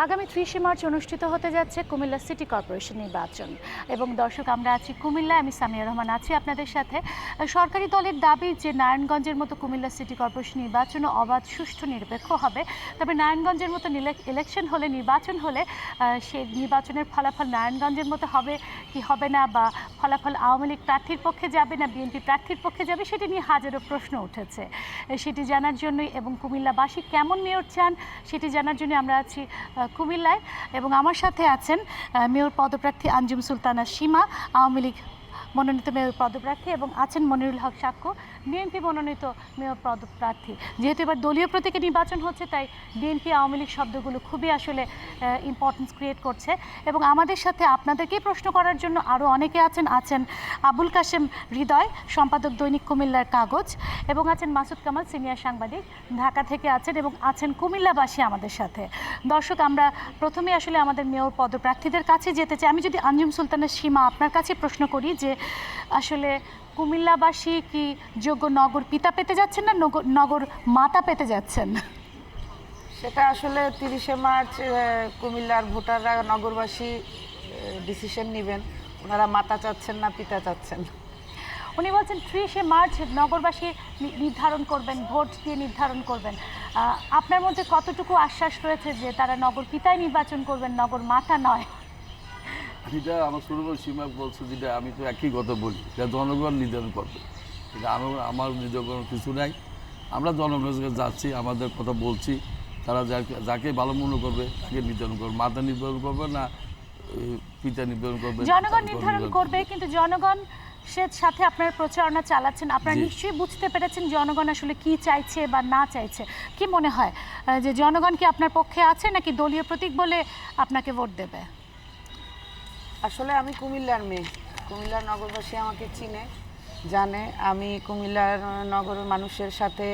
আগামী ৩০ মার্চ অনুষ্ঠিত হতে যাচ্ছে কুমিল্লা সিটি কর্পোরেশন নির্বাচন এবং দর্শক আমরা আছি কুমিল্লা, আমি সামিয়া রহমান আছি আপনাদের সাথে। সরকারি দলের দাবি যে নারায়ণগঞ্জের মতো কুমিল্লা সিটি কর্পোরেশন নির্বাচনও অবাধ, সুষ্ঠু, নিরপেক্ষ হবে। তবে নারায়ণগঞ্জের মতো ইলেকশন হলে, নির্বাচন হলে সেই নির্বাচনের ফলাফল নারায়ণগঞ্জের মতো হবে কি হবে না, বা ফলাফল আওয়ামী লীগ প্রার্থীর পক্ষে যাবে না বিএনপি প্রার্থীর পক্ষে যাবে, সেটি নিয়ে হাজারো প্রশ্ন উঠেছে। সেটি জানার জন্যই এবং কুমিল্লাবাসী কেমন মেয়র চান সেটি জানার জন্য আমরা আছি কুমিল্লায় এবং আমার সাথে আছেন মেয়র পদপ্রার্থী আঞ্জুম সুলতানা সীমা, আওয়ামী লীগ মনোনীত মেয়র পদপ্রার্থী, এবং আছেন মনিরুল হক সাক্ষ্য, বিএনপি মনোনীত মেয়র পদপ্রার্থী। যেহেতু এবার দলীয় প্রতীকে নির্বাচন হচ্ছে, তাই বিএনপি আওয়ামী লীগ শব্দগুলো খুবই আসলে ইম্পর্টেন্স ক্রিয়েট করছে। এবং আমাদের সাথে আপনাদেরকেই প্রশ্ন করার জন্য আরও অনেকে আছেন আবুল কাশেম হৃদয়, সম্পাদক দৈনিক কুমিল্লার কাগজ, এবং আছেন মাসুদ কামাল, সিনিয়র সাংবাদিক ঢাকা থেকে আছেন, এবং আছেন কুমিল্লাবাসী আমাদের সাথে। দর্শক, আমরা প্রথমে আসলে আমাদের মেয়র পদপ্রার্থীদের কাছে যেতে চাই। আমি যদি আঞ্জুম সুলতানা সীমা আপনার কাছে প্রশ্ন করি যে আসলে কুমিল্লাবাসী কি যোগ্য নগর পিতা পেতে যাচ্ছেন না নগর মাতা পেতে যাচ্ছেন? সেটা আসলে 30শে মার্চ কুমিল্লার ভোটাররা, নগরবাসী ডিসিশন নেবেন, ওনারা মাতা চাচ্ছেন না পিতা চাচ্ছেন। উনি বলছেন 30শে মার্চ নগরবাসী নির্ধারণ করবেন, ভোট দিয়ে নির্ধারণ করবেন। আপনার মধ্যে কতটুকু আশ্বাস রয়েছে যে তারা নগর পিতাই নির্বাচন করবেন, নগর মাতা নয়? যেটা আমার ছোটো সীমা বলছে, যেটা আমি তো একই কথা বলি, এটা জনগণ নির্ধারণ করবে। এটা আমার নির্ধারণ কিছু নাই। আমরা জনগণের কাছে যাচ্ছি, আমাদের কথা বলছি, তারা যাকে ভালো মনে করবে তাকে নির্ধারণ করবে। মাতা নির্ধারণ করবে না পিতা নির্ধারণ করবে, জনগণ নির্ধারণ করবে। কিন্তু জনগণ সাথে আপনার প্রচারণা চালাচ্ছেন, আপনারা নিশ্চয়ই বুঝতে পেরেছেন জনগণ আসলে কি চাইছে বা না চাইছে। কি মনে হয় যে জনগণ কি আপনার পক্ষে আছে নাকি দলীয় প্রতীক বলে আপনাকে ভোট দেবে? আসলে আমি কুমিল্লার মেয়ে, কুমিল্লার নগরবাসী আমাকে চিনে, জানে। আমি কুমিল্লার নগরের মানুষের সাথে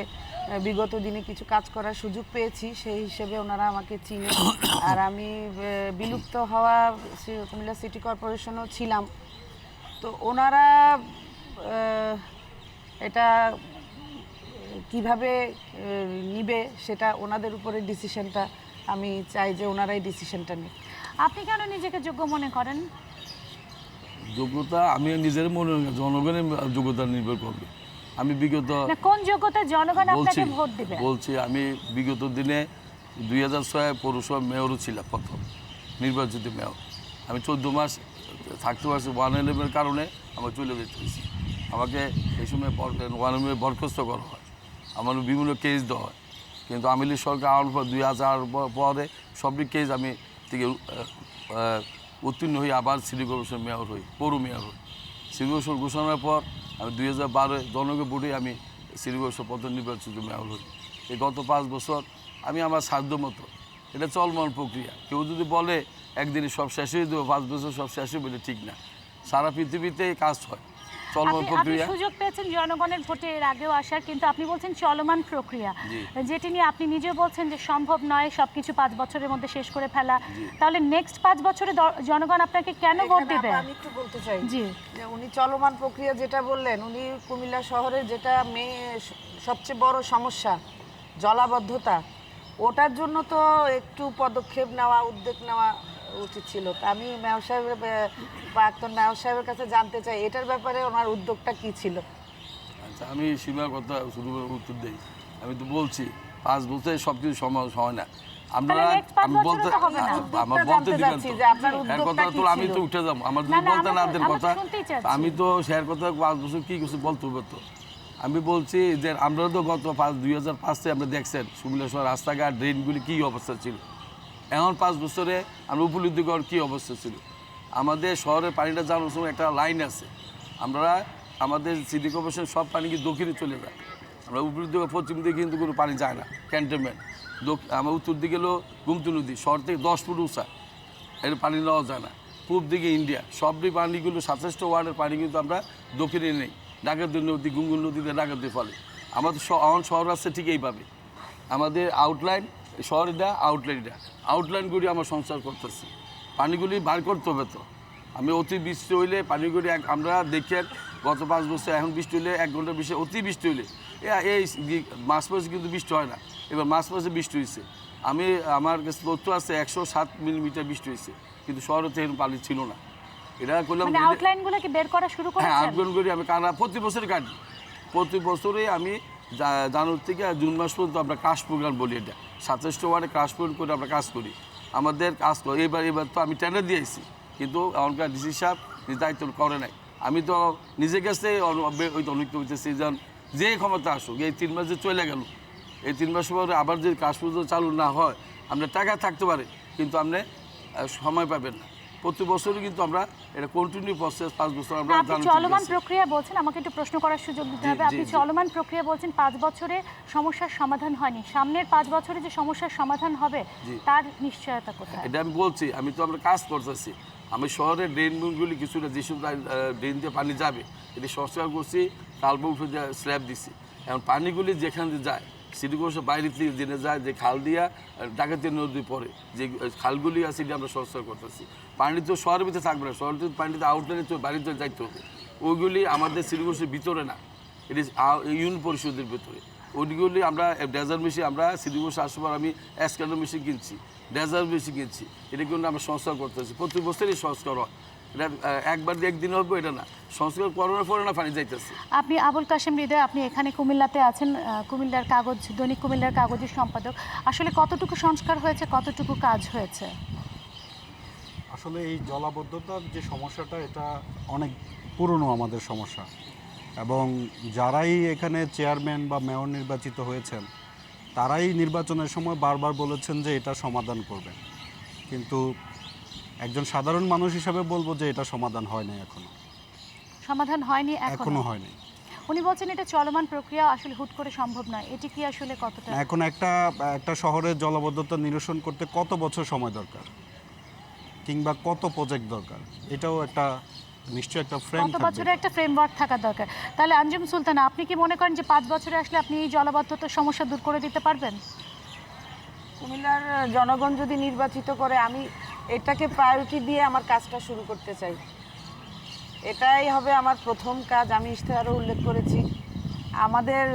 বিগত দিনে কিছু কাজ করার সুযোগ পেয়েছি, সেই হিসেবে ওনারা আমাকে চিনে। আর আমি বিলুপ্ত হওয়া কুমিল্লা সিটি কর্পোরেশনও ছিলাম, তো ওনারা এটা কিভাবে নিবে সেটা ওনাদের উপরে ডিসিশনটা, আমি চাই যে ওনারাই ডিসিশনটা নেয়। আপনি কেন নিজেকে যোগ্য মনে করেন? যোগ্যতা আমি নিজের মনে, জনগণের যোগ্যতা নির্ভর করবে। আমি বিগত কোন যোগ্যতা জনগণ আপনাকে ভোট দিবে বলছি, আমি বিগত দিনে 2006 পৌরসভা মেয়রও ছিলাম, প্রথম নির্বাচিত মেয়র। আমি 14 মাস থাকতে পারছি 111 কারণে আমার চলে যেতে হয়েছি। আমাকে এই সময় 111 বরখাস্ত করা হয়, আমার বিভিন্ন কেস দেওয়া হয়। কিন্তু আওয়ামী লীগ সরকার আওয়ার পর 2000 পরে সবই কেস আমি থেকে উত্তীর্ণ হয়ে আবার সিটি কর্পোরেশন মেয়র হই, পৌর মেয়র হই। সিটি কর্পোরেশন ঘোষণার পর আমি 2012 জনগণ ভোটে আমি সিটি কর্পোরেশন পদ নির্বাচিত মেয়র হই। এই গত 5 বছর আমি আমার সাধ্য মতো, এটা চলমান প্রক্রিয়া। কেউ যদি বলে একদিনে সব শেষ হয়ে দেবো, 5 বছর সব শেষ হয়ে বলে ঠিক না। সারা পৃথিবীতে কাজ হয়, চলমান প্রক্রিয়া। আপনি সুযোগ পেয়েছেন জনগণের ভোটে এর আগেও আসার, কিন্তু আপনি বলছেন চলমান প্রক্রিয়া, যেটি নিয়ে আপনি নিজেও বলছেন যে সম্ভব নয় সবকিছু 5 বছরের মধ্যে শেষ করে ফেলা। তাহলে নেক্সট 5 বছরে জনগণ আপনাকে কেন ভোট দেবে? আমি একটু বলতে চাই যে উনি চলমান প্রক্রিয়া যেটা বললেন, উনি কুমিল্লা শহরের যেটা সবচেয়ে বড় সমস্যা জলাবদ্ধতা, ওটার জন্য তো একটু পদক্ষেপ নেওয়া, উদ্যোগ নেওয়া উচিত ছিল। আমি মেয়র সাহেবের, প্রাক্তন মেয়র সাহেবের কাছে জানতে চাই এটার ব্যাপারে ওনার উদ্যোগটা কি ছিল। আচ্ছা, আমি সীমার কথা শুরু করে উত্তর দিই। আমি তো বলছি 5 বছরে সব কিছু সমাজ হয় না। আপনারা আমি বলতে আমার বলতে দিবেন তো কথা, তো আমি তো উঠে যাবো। আমার যদি বলতে না দেন কথা, আমি তো শেয়ার কথা 5 বছর কী কিছু বলতে হবে। তো আমি বলছি যে আমরা তো গত 2005 আমরা দেখছেন কুমিল্লা শহর রাস্তাঘাট, ড্রেনগুলি কী অবস্থা ছিল। এখন 5 বছরে আমরা উপলব্ধি করার কী অবস্থা ছিল। আমাদের শহরের পানিটা যাওয়ার সময় একটা লাইন আছে, আমরা আমাদের সিটি কর্পোরেশন সব পানি কি দক্ষিণে চলে যায়। আমরা উপলব্ধি পশ্চিম দিকে কিন্তু কোনো পানি যায় না, ক্যান্টনমেন্ট। আমার উত্তর দিকে হলো গুমতি নদী, শহর থেকে 10 ফুট উঁচা, এর পানি নেওয়া যায় না। পূর্ব দিকে ইন্ডিয়া, সবটি পানিগুলো 27টা ওয়ার্ডের পানি কিন্তু আমরা দক্ষিণে নেই, ডাকাতি নদী, গুঙ্গুর নদীতে ডাকাতি ফলে। আমাদের শহর আছে ঠিক এইভাবে। আমাদের আউটলাইন শহরটা, আউটলাইনগুলি আমার সংসার করতেছি, পানিগুলি বার করতে হবে। তো আমি অতি বৃষ্টি হইলে পানিগুলি আমরা দেখি গত 5 বছর, এখন বৃষ্টি হইলে 1 ঘন্টা বৃষ্টি, অতি বৃষ্টি হইলে এই মাস মাসে কিন্তু বৃষ্টি হয় না। এবার মাস মাসে বৃষ্টি হয়েছে, আমি আমার কাছে তথ্য আছে 107 মিলিমিটার বৃষ্টি হয়েছে, কিন্তু শহরে তো এরকম পানি ছিল না। এটা করলাম মানে আউটলাইনগুলো কি বের করা শুরু হ্যাঁ, করেছেন? আউটলাইন করি আমি, কারণ প্রতি বছর কাটি, প্রতি বছরে আমি জানুয়ারি থেকে জুন মাস পর্যন্ত আমরা ক্রাশ প্রোগ্রাম বলি, এটা 27 ওয়ার্ডে ক্রাশ প্রোগ্রাম করে আমরা কাজ করি। আমাদের কাজ করি এবার তো আমি টেন্ডার দিয়েছি, কিন্তু এখনকার ডিসি সাহেব দায়িত্ব করে নাই। আমি তো নিজের কাছে অনুক্ত হইতেছি যে ক্ষমতা আসুক, এই 3 মাস যে চলে গেল, এই 3 মাস পরে আবার যদি কাজ পর্যন্ত চালু না হয়, আপনার টাকা থাকতে পারে কিন্তু আপনি সময় পাবেন না। প্রতি বছরই কিন্তু আমরা এটা কন্টিনিউ প্রসেস 5 বছর আমরা আপনি চলমান প্রক্রিয়া বলছেন, আমাকে একটু প্রশ্ন করার সুযোগ দিতে হবে। আপনি চলমান প্রক্রিয়া বলছেন, 5 বছরে সমস্যার সমাধান হয়নি, সামনের 5 বছরে যে সমস্যার সমাধান হবে তার নিশ্চয়তা কোথায়? এটা আমি বলছি, আমি তো আমরা কাজ করতেছি। আমি শহরের ড্রেনগুলি কিছুটা যেসব ড্রেন দিয়ে পানি যাবে এটি সংস্কার করছি, তালবা উঠে স্ল্যাব দিচ্ছি। এখন পানিগুলি যেখান দিয়ে যায়, সিটি কর্পোরেশন বাইরে থেকে জেনে যায় যে খাল দিয়া ডাকাতি নদী পড়ে, যে খালগুলি আছে সেটি আমরা সংস্কার করতেছি। পানি তো শহরের ভিতরে থাকবে না, শহরের পানিতে আউটলাইনে তো বাইরে যাইতে হবে। ওইগুলি আমাদের সিটি কর্পোরেশনের ভিতরে না, এটি ইউনিয়ন পরিষদের ভিতরে। ওইগুলি আমরা ডেজার মেশিন, আমরা সিটি কর্পোরেশন আসার পর আমি এসকানো মেশিন কিনছি, ডেজার মেশিন কিনছি, এটা কিন্তু আমরা সংস্কার করতেছি। প্রতি বছরই সংস্কার হয়, এটা একবার একদিন হবে এটা না, সংস্কার করানোর পরে না পানি যাইতেছে। আপনি আবুল কাশেম হৃদয়, আপনি এখানে কুমিল্লাতে আছেন, কুমিল্লার কাগজ, দৈনিক কুমিল্লার কাগজের সম্পাদক। আসলে কতটুকু সংস্কার হয়েছে, কতটুকু কাজ হয়েছে? আসলে এই জলাবদ্ধতার যে সমস্যাটা, এটা অনেক পুরনো আমাদের সমস্যা, এবং যারাই এখানে চেয়ারম্যান বা মেয়র নির্বাচিত হয়েছেন তারাই নির্বাচনের সময় বারবার বলেছেন যে এটা সমাধান করবেন, কিন্তু একজন সাধারণ মানুষ হিসাবে বলবো যে এটা সমাধান হয় নাই, সমাধান হয়নি, এখনো হয়নি। উনি বলছেন এটা চলমান প্রক্রিয়া, আসলে হুট করে সম্ভব নয়। এটি কি আসলে কতটা? এখন একটা শহরের জলাবদ্ধতা নিরসন করতে কত বছর সময় দরকার, কিংবা কত প্রজেক্ট দরকার, এটাও একটা নিশ্চয়ই একটা ফ্রেম কত বছরের একটা ফ্রেমওয়ার্ক থাকা দরকার। তাহলে আঞ্জুম সুলতানা, আপনি কি মনে করেন যে 5 বছরে আসলে আপনি এই জলাবদ্ধতার সমস্যা দূর করে দিতে পারবেন? কুমিল্লার জনগণ যদি নির্বাচিত করে, আমি এটাকে প্রায়োরিটি দিয়ে আমার কাজটা শুরু করতে চাই। এটাই হবে আমার প্রথম কাজ। আমি ইশতেহারও উল্লেখ করেছি। আমাদের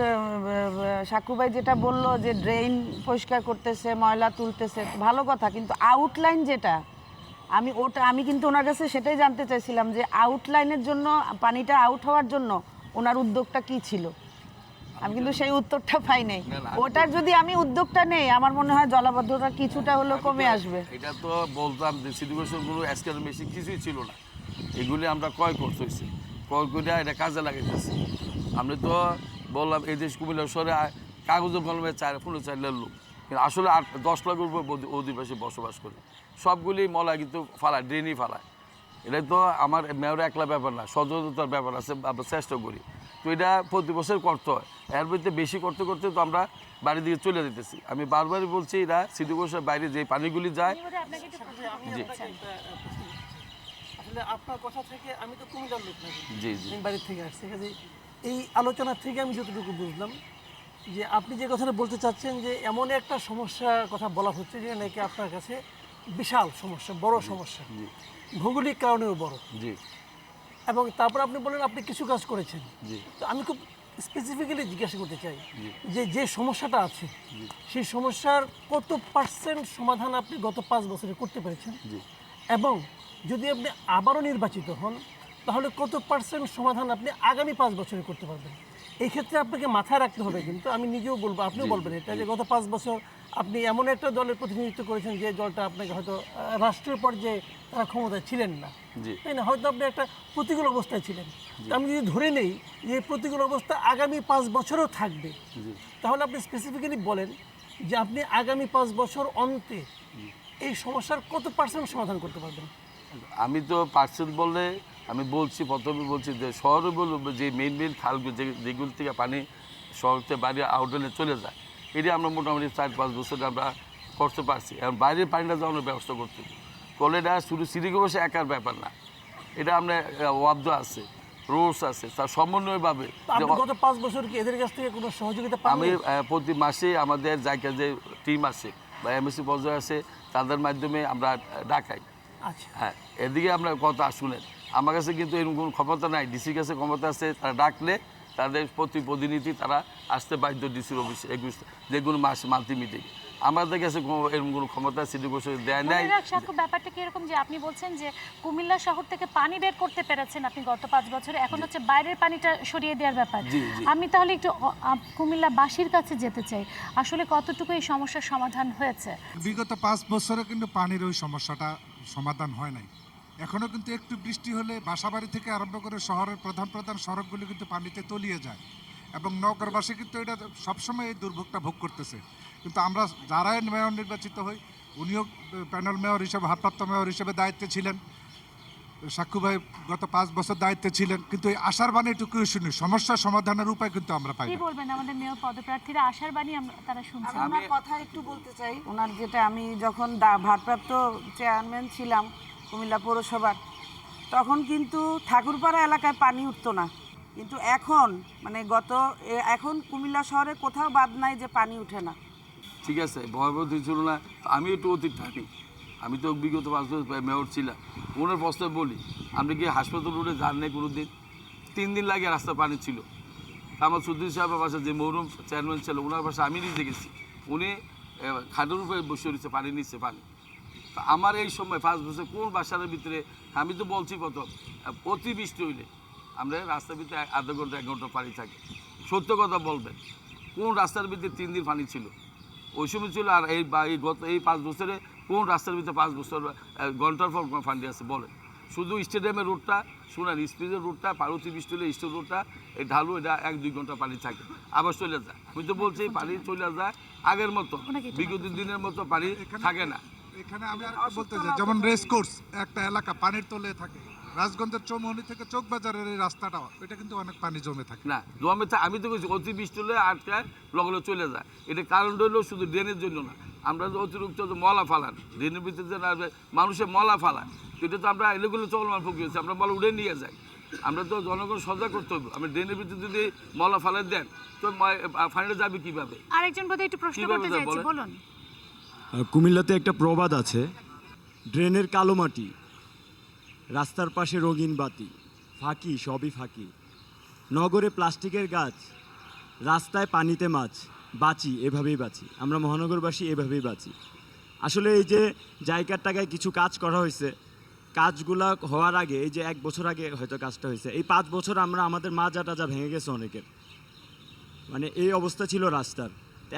সাকু ভাই যেটা বললো যে ড্রেন পরিষ্কার করতেছে, ময়লা তুলতেছে, ভালো কথা, কিন্তু আউটলাইন যেটা, আমি কিন্তু ওনার কাছে সেটাই জানতে চাইছিলাম যে আউটলাইনের জন্য, পানিটা আউট হওয়ার জন্য ওনার উদ্যোগটা কি ছিল। আমি কিন্তু সেই উত্তরটা পাই নাই। ওটার যদি আমি উদ্যোগটা নেই, আমার মনে হয় জলাবদ্ধতা কিছুটা হলেও কমে আসবে। এটা তো বলতাম যে সিটি কর্পোরেশনগুলো এসকার মেশিন কিছুই ছিল না, এগুলি আমরা ক্রয় করতেছি, ক্রয় করে এটা কাজে লাগাইতেছি। আমরা তো বললাম এই দেশ কুমিল্লা শহরে কাগজের কলমে 4 লোক, কিন্তু আসলে 10 লাখের উপর অধিবাসী বসবাস করে। সবগুলি মলা কিন্তু ফালায়, ড্রেনই ফালায়। এটা তো আমার মেয়র একলা ব্যাপার না, সচেতনতার ব্যাপার আছে, আমরা চেষ্টা করি। তো এটা প্রতি বছর করতে হয়, এর ভিতরে বেশি করতে করতে তো আমরা বাড়ির দিকে চলে যেতেছি। আমি বারবারই বলছি, এরা সিটি কর্পোরেশনের বাইরে যে পানিগুলি যায়। জি আসলে আপনার কথা থেকে, আমি তো কুমিল্লার লোক নাকি, জি জি, আমি বাড়ির থেকে আসছি। কাজে এই আলোচনা থেকে আমি যতটুকু বুঝলাম যে আপনি যে কথাটা বলতে চাচ্ছেন যে এমন একটা সমস্যার কথা বলা হচ্ছে যে নাকি আপনার কাছে বিশাল সমস্যা, বড় সমস্যা, ভৌগোলিক কারণেও বড়। জি, এবং তারপর আপনি বলেন আপনি কিছু কাজ করেছেন। জি, তো আমি খুব স্পেসিফিক্যালি জিজ্ঞাসা করতে চাই যে সমস্যাটা আছে, সেই সমস্যার কত পার্সেন্ট সমাধান আপনি গত 5 বছরে করতে পেরেছেন, জি। এবং যদি আপনি আবারও নির্বাচিত হন তাহলে কত পার্সেন্ট সমাধান আপনি আগামী 5 বছরে করতে পারবেন। এই ক্ষেত্রে আপনাকে মাথায় রাখতে হবে, কিন্তু আমি নিজেও বলবো, আপনিও বলবেন এটা, যে গত 5 বছর আপনি এমন একটা দলের প্রতিনিধিত্ব করেছেন যে দলটা আপনাকে হয়তো রাষ্ট্রীয় পর্যায়ে তারা ক্ষমতায় ছিলেন না, তাই না? হয়তো আপনি একটা প্রতিকূল অবস্থায় ছিলেন। আমি যদি ধরে নেই যে প্রতিকূল অবস্থা আগামী 5 বছরও থাকবে, তাহলে আপনি স্পেসিফিক্যালি বলেন যে আপনি আগামী 5 বছর অন্তে এই সমস্যার কত পার্সেন্ট সমাধান করতে পারবেন। আমি তো পার্সেন্ট বললে আমি বলছি, প্রথমে বলছি যে শহরে বলবো যে মেইন খালগুলো যেগুলো থেকে পানি শহর থেকে বাইরে আউটলাইনে চলে যায়, এটি আমরা মোটামুটি 4-5 বছরে আমরা করতে পারছি। এখন বাইরের পানিটা যাওয়ানোর ব্যবস্থা করতে করলে এটা শুধু সিটি কর্পোরেশন একার ব্যাপার না, এটা আমরা ওয়াবদ আছে, রোডস আছে, তার সমন্বয়ভাবে। গত 5 বছর কি এদের কাছ থেকে কোনো সহযোগিতা পান? আমি প্রতি মাসে আমাদের জায়গা যে টিম আছে বা এমএসসি পর্যায়ে আছে, তাদের মাধ্যমে আমরা ডাকাই। আচ্ছা, হ্যাঁ, এদিকে আমরা কথা শুনেন, আমার কাছে কিন্তু এরকম কোনো ক্ষমতা নাই। ডিসির কাছে ক্ষমতা আছে, তারা ডাকলে তাদের প্রতিনিধি তারা আসতে বাধ্য ডিসির অফিসে, যেগুলো মাল্টি মিটিং। আমাদের কাছে এরকম কোনো ক্ষমতা সিটি কর্পোরেশন দেয় নাই। ব্যাপারটা কি এরকম যে আপনি বলছেন যে কুমিল্লা শহর থেকে পানি বের করতে পেরেছেন আপনি গত 5 বছরে, এখন হচ্ছে বাইরের পানিটা সরিয়ে দেওয়ার ব্যাপার। আমি তাহলে একটু কুমিল্লাবাসীর কাছে যেতে চাই, আসলে কতটুকু এই সমস্যার সমাধান হয়েছে? বিগত 5 বছরে কিন্তু পানির ওই সমস্যাটা সমাধান হয় নাই। এখনও কিন্তু একটু বৃষ্টি হলে বাসাবাড়ি থেকে আরম্ভ করে শহরের প্রধান প্রধান সড়কগুলো কিন্তু পানিতে তলিয়ে যায়, এবং নগরবাসী কিন্তু এটা সবসময় এই দুর্ভোগটা ভোগ করতেছে। কিন্তু আমরা যারাই মেয়র নির্বাচিত হই, উনিও প্যানেল মেয়র হিসেবে, ভারপ্রাপ্ত মেয়র হিসেবে দায়িত্বে ছিলেন, সাক্ষু ভাই গত 5 বছর দায়িত্বে ছিলেন, কিন্তু এই আশার বাণী এটুকু শুনি, সমস্যার সমাধানের উপায় কিন্তু আমরা পাই। কি বলবেন আমাদের মেয়র পদপ্রার্থীরা আশার বাণী তারা শুনছে? আমি কথা একটু বলতে চাই ওনার, যেটা আমি যখন ভারপ্রাপ্ত চেয়ারম্যান ছিলাম কুমিল্লা পৌরসভার, তখন কিন্তু ঠাকুরপাড়া এলাকায় পানি উঠতো না, কিন্তু এখন এখন কুমিল্লা শহরে কোথাও বাদ নাই যে পানি উঠে না। ঠিক আছে, ভয়াবহ ছিল না, আমি একটু অতীত থাকি, আমি তো বিগত 5 বছর মেয়র ছিলাম। ওনার প্রস্তাব বলি, আপনি কি হাসপাতাল রোডে যান নাই কোনো দিন? 3 দিন লাগে রাস্তা পানি ছিল। আমার সুদ্দিন সাহেবের বাসা, যে মৌরম চেয়ারম্যান ছিল, ওনার বাসা আমি নিজে গেছি, উনি খাটের উপরে বসে রয়েছে, পানি নিচ্ছে পানি। আমার এই সময় 5 বছর কোন বাসার ভিতরে, আমি তো বলছি কত অতি বৃষ্টি হইলে আমরা রাস্তার ভিতরে আধা ঘন্টা 1 ঘন্টা পানি থাকে। সত্য কথা বলবেন, কোন রাস্তার ভিতরে 3 দিন পানি ছিল? ওই সময় ছিল। আর এই 5 বছরে কোন রাস্তার ভিতরে 5 বছর ঘন্টার পর পানি আছে বলেন? শুধু স্টেডিয়ামের রোডটা, শুনেন, স্পিডের রোডটা, পার্বতী বৃষ্টি হলে স্টেট রোডটা, এই ঢালু, এটা 1-2 ঘন্টা পানি থাকে, আবার চলে যায়। আমি তো বলছি পানি চলে যায়, আগের মতো বিগত দিনের মতো পানি থাকে না। এখানে আমি আর বলতে চাই, যেমন রেস কোর্স একটা এলাকা পানির তলে থাকে, রাজগঞ্জের চৌমুহনী থেকে চোখবাজারের এই রাস্তাটা, এটা কিন্তু অনেক পানি জমে থাকে। না জমে, আমি তো বলছি অতি বৃষ্টি হলে আটকায় লগে চলে যায়। এটা কারণ হলো শুধু ড্রেনের জন্য না, আমরা যে অতিরিক্ত মলা ফালান ড্রেনের ভিতরে, যে মানুষের মলা ফালান, এটা তো আমরা এগুলো চলমান প্রক্রিয়া, আমরা মলা উড়ে নিয়ে যাই। আমরা তো জনগণ সজাগ করতে হবে। আমি ড্রেনের ভিতরে যদি মলা ফালাই দেন তো পানিটা যাবে কীভাবে? আরেকজন বোধহয় একটু প্রশ্ন করতে চাইছে, বলুন। কুমিল্লাতে একটা প্রবাদ আছে, ড্রেনের কালো মাটি, রাস্তার পাশে রঙিন বাতি, ফাঁকি সবই ফাঁকি, নগরে প্লাস্টিকের গাছ, রাস্তায় পানিতে মাছ, বাঁচি এভাবেই বাঁচি। আমরা মহানগরবাসী এভাবেই বাঁচি। আসলে এই যে জায়গার টাকায় কিছু কাজ করা হয়েছে, কাজগুলা হওয়ার আগে, এই যে 1 বছর আগে হয়তো কাজটা হয়েছে, এই 5 বছর আমরা আমাদের মাজা টাজা ভেঙে গেছে অনেকের, মানে এই অবস্থা ছিল রাস্তার।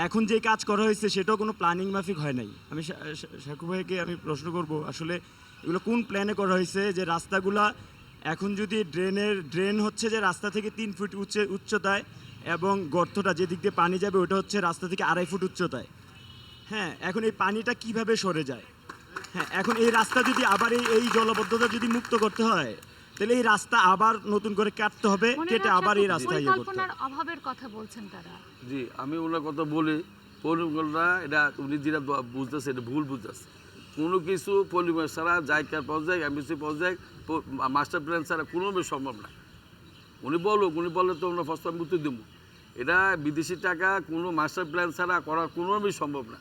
এখন যে কাজ করা হয়েছে সেটাও কোনো প্ল্যানিং মাফিক হয় নাই। আমি সাকু ভাইকে আমি প্রশ্ন করব, আসলে এগুলো কোন প্ল্যানে করা হয়েছে যে রাস্তাগুলা এখন যদি ড্রেন হচ্ছে যে রাস্তা থেকে 3 ফুট উচ্চতায়, এবং গর্তটা যেদিক দিয়ে পানি যাবে ওটা হচ্ছে রাস্তা থেকে 2.5 ফুট উচ্চতায়। হ্যাঁ, এখন এই পানিটা কিভাবে সরে যায়? হ্যাঁ, এখন এই রাস্তা যদি আবার এই জলবদ্ধতা যদি মুক্ত করতে হয়, তাহলে এই রাস্তা আবার নতুন করে কাটতে হবে, কেটে আবার এই রাস্তায় ইয়ে করতে হবে। পরিকল্পনার অভাবের কথা বলছেন তারা। জি, আমি ওনার কথা বলি, পরিকল্পনা এটা উনি যেটা বুঝতেছে এটা ভুল বুঝতেছে। কোনো কিছু পরিবেশ ছাড়া, জায়গার পর্যায়ে, এমবিসি পর্যায়ে, মাস্টার প্ল্যান ছাড়া কোনোভাবে সম্ভব না। উনি বললে তো আমরা প্রস্তাব উত্তর দেবো। এটা বিদেশি টাকা কোনো মাস্টার প্ল্যান ছাড়া করা কোনোভাবেই সম্ভব না।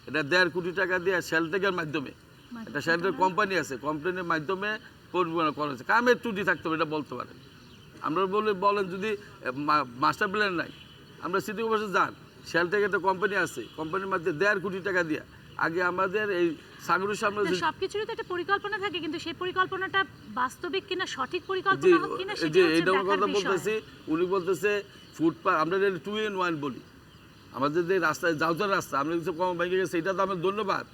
এটা 1.5 কোটি টাকা দিয়ে শেলটেকের মাধ্যমে, একটা শেলটেক কোম্পানি আছে, কোম্পানির মাধ্যমে পরিকল্পনা করা হয়েছে। কামের ত্রুটি থাকতে হবে, এটা বলতে পারেন। আমরা বলেন যদি মাস্টার প্ল্যান নাই, আমরা সিটি কর্পোরেশন যান, শেলটেক একটা কোম্পানি আছে, কোম্পানির মধ্যে 1.5 কোটি টাকা দিয়ে আগে আমাদের এই সাগরের সামনে সবকিছুরই তো একটা পরিকল্পনা থাকে, কিন্তু সেই পরিকল্পনাটা বাস্তবিক কিনা, সঠিক পরিকল্পনা কিনা, সেটা হচ্ছে এটার দেখার কথা বিষয়। বলতেছি। উনি বলতেছে ফুটপাথ, আমরা 2 in 1 বলি, আমাদের যে রাস্তায় যাওয়ার রাস্তা, আমরা কিছু কম ভেঙে গেছে, এটা তো আমার ধন্যবাদ।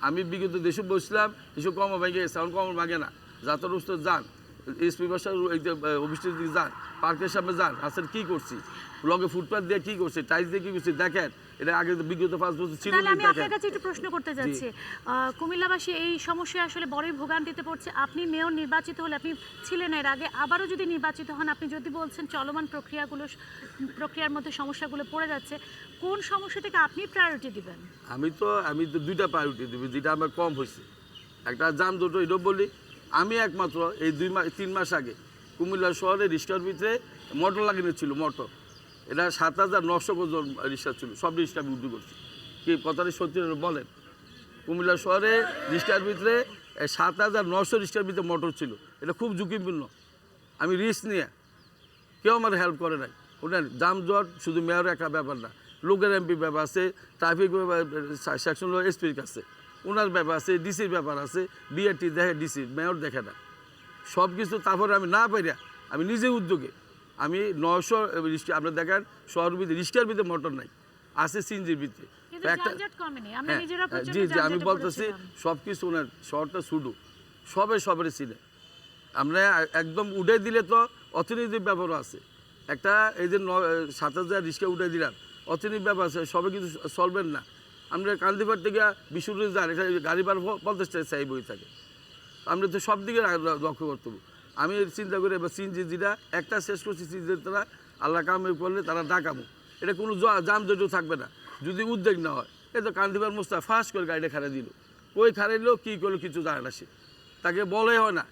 আমি বিগত দেশে বসছিলাম, এসব কম ভেঙে গেছে, এখন কম ভাঙে না। যাত্রার উৎসব যান, এসপি বাসার অফিসের দিকে যান, পার্কের সামনে যান, রাস্তার কী করছি, লগে ফুটপাথ দিয়ে কী করছে, টাইলস দিয়ে কী করছে দেখেন। এটা আগে বিগত 5 বছর ছিল। তাহলে আমি আপনার কাছে একটু প্রশ্ন করতে যাচ্ছি, কুমিল্লাবাসী এই সমস্যায় আসলে বড়ই ভোগান্তিতে পড়ছে। আপনি মেয়র নির্বাচিত হলে, আপনি ছিলেন এর আগে, আবারও যদি নির্বাচিত হন, আপনি যদি বলছেন চলমান প্রক্রিয়ার মধ্যে সমস্যাগুলো পড়ে যাচ্ছে, কোন সমস্যাটাকে আপনি প্রায়োরিটি দিবেন? আমি তো 2টা প্রায়োরিটি দেবো, যেটা আমার কম হয়েছে। একটা যানজট, এটা বলি। আমি একমাত্র এই 3 মাস আগে কুমিল্লা শহরে রিক্সার ভিতরে মোটর লাগানো ছিল, মোটর, এটা 7,900 জন রিক্সা ছিল, সব রিক্সা আমি উদ্যোগ করছি। কি কথাটা সত্যি বলেন? কুমিল্লা শহরে রিক্সার ভিতরে 7,900 রিক্সার ভিতরে মোটর ছিল, এটা খুব ঝুঁকিপূর্ণ। আমি রিস্ক নিয়ে, কেউ আমার হেল্প করে নাই। ওটা যানজট শুধু মেয়র একা ব্যাপার না, লোকের এমপি ব্যাপার আছে, ট্রাফিক সেকশন এসপির কাছে ওনার ব্যাপার আছে, ডিসির ব্যাপার আছে, বিআরটি দেখে ডিসি, মেয়র দেখে না সব কিছু। তারপরে আমি না পাইরা আমি নিজে উদ্যোগে আমি 900 রিক্সা, আপনার দেখেন শহর ভিতরে রিক্সার ভিতরে মোটর নাই, আছে সিনজির ভিতরে জি জি আমি বলতেছি সব কিছু ওনার শহরটা শুধু সবের চিনে। আমরা একদম উঠে দিলে তো অর্থনৈতিক ব্যাপারও আছে, একটা এই যে 7,000 রিক্সা উঠে দিলাম, অর্থনৈতিক ব্যাপার আছে, সবে কিছু চলবেন না। আমরা কান্দিপাড় থেকে বিশুরে যান, এটা গাড়ি ভাড়া 50 টাকা চাই বই থাকে, আমরা তো সব দিকে লক্ষ্য করতে হবে। আমি চিন্তা করি এবার সিনজি যেটা একটা শেষ করছি, সিনজি তারা আল্লাহ কামে করলে তারা ডাকামো, এটা কোনো জামজট থাকবে না যদি উদ্যোগ না হয়। এই তো কান্দিপাড় মোস্তা ফাঁস করে গাড়িটা খাড়া দিল, ওই খাড়াইলেও কী করলো কিছু জানে না, সে তাকে বলে হয় না,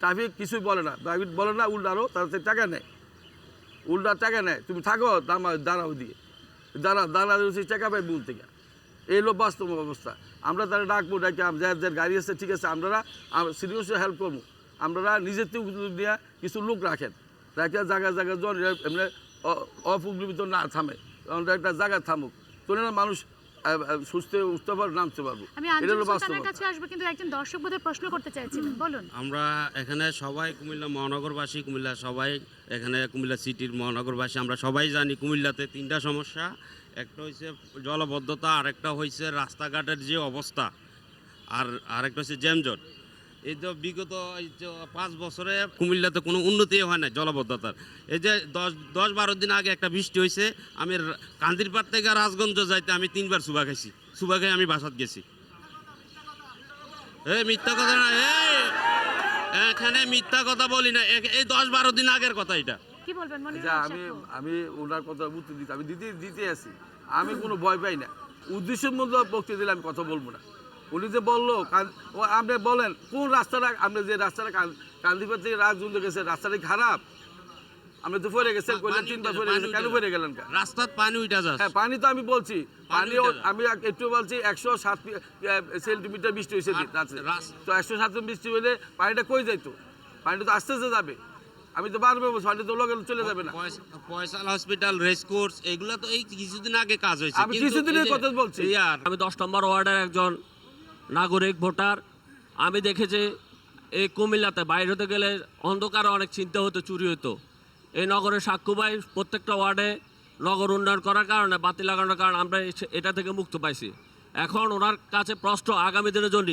ট্রাফিক কিছুই বলে না, ট্রাফিক বলে না, উল্টারও তার টাকা নেয়, উল্টা টাকা নেয়, তুমি থাকো দাঁড়াও দিয়ে দাঁড়া টাকা পাই মূল থেকে। এই হলো বাস্তব অবস্থা। আমরা তারা ডাকবো, ডাকি যার গাড়ি আছে ঠিক আছে, আমরা সিরিয়াসলি হেল্প করবো, আমরা নিজের থেকে উদ্যোগ দিয়ে কিছু লোক রাখেন, রাখে জায়গায় জন এমনি অপগ্রীত না থামে, একটা জায়গায় থামুক, তোর মানুষ সুস্থ উঠতে পারবো, নামতে পারবো। এটা হলো বাস্তব। কিন্তু একজন দর্শক বোধহয় প্রশ্ন করতে চাইছিলেন, বলুন। আমরা এখানে সবাই কুমিল্লা মহানগরবাসী, কুমিল্লা সবাই এখানে কুমিল্লা সিটির মহানগরবাসী, আমরা সবাই জানি কুমিল্লাতে 3টা সমস্যা, একটা হচ্ছে জলবদ্ধতা, আরেকটা হচ্ছে রাস্তাঘাটের যে অবস্থা, আর আরেকটা হচ্ছে জ্যামজট। এই তো বিগত 5 বছরে কুমিল্লাতে কোনো উন্নতি হয় না জলবদ্ধতার। এই যে 10-12 দিন আগে একটা বৃষ্টি হয়েছে, আমি কান্দিরপাড় থেকে রাজগঞ্জ যাইতে আমি 3বার সুবা খাইছি, সুবা খেয়ে আমি বাসাত গেছি। মিথ্যা কথা না, এখানে মিথ্যা কথা বলি না, এই 10-12 দিন আগের কথা এটা। কি বলবেন মনে আমি ওনার কথা উত্তর দিতে, আমি দিতে আছি, আমি কোনো ভয় পাই না, উদ্দেশ্যের মধ্যে বক্তব্য দিলে আমি কথা বলবো না। উনি যে বললো আপনি বলেন কোন রাস্তাটা, আপনি যে রাস্তাটা কান্দিপাড় থেকে রাজগঞ্জ গেছে রাস্তাটা খারাপ, আপনি তো পরে গেছেন, 3বার পরে গেছেন, কেন পরে গেলেন? রাস্তার পানি উঠা যায়। হ্যাঁ পানি তো আমি বলছি, পানি আমি একটু বলছি 107 সেন্টিমিটার বৃষ্টি হয়েছে, তো 107 বৃষ্টি হলে পানিটা কই যাইতো? পানিটা তো আস্তে আস্তে যাবে, আমি তো বারবার বলছি পানি তো লগে চলে যাবে না। ফয়সাল হসপিটাল, রেস কোর্স, এগুলো তো এই কিছুদিন আগে কাজ হয়েছে। আমি কিছুদিনের কথা বলছি। আমি 10 নম্বর ওয়ার্ডের একজন নাগরিক ভোটার। আমি দেখেছি এই কুমিল্লাতে বাইরে হতে গেলে অন্ধকারে অনেক চিন্তা হতো, চুরি হতো। এই নগরের সাক্ষুবাই প্রত্যেকটা ওয়ার্ডে নগর উন্নয়ন করার কারণে, বাতি লাগানোর কারণে আমরা এটা থেকে মুক্ত পাইছি। এখন ওনার কাছে প্রশ্ন, আগামী দিনের জন্য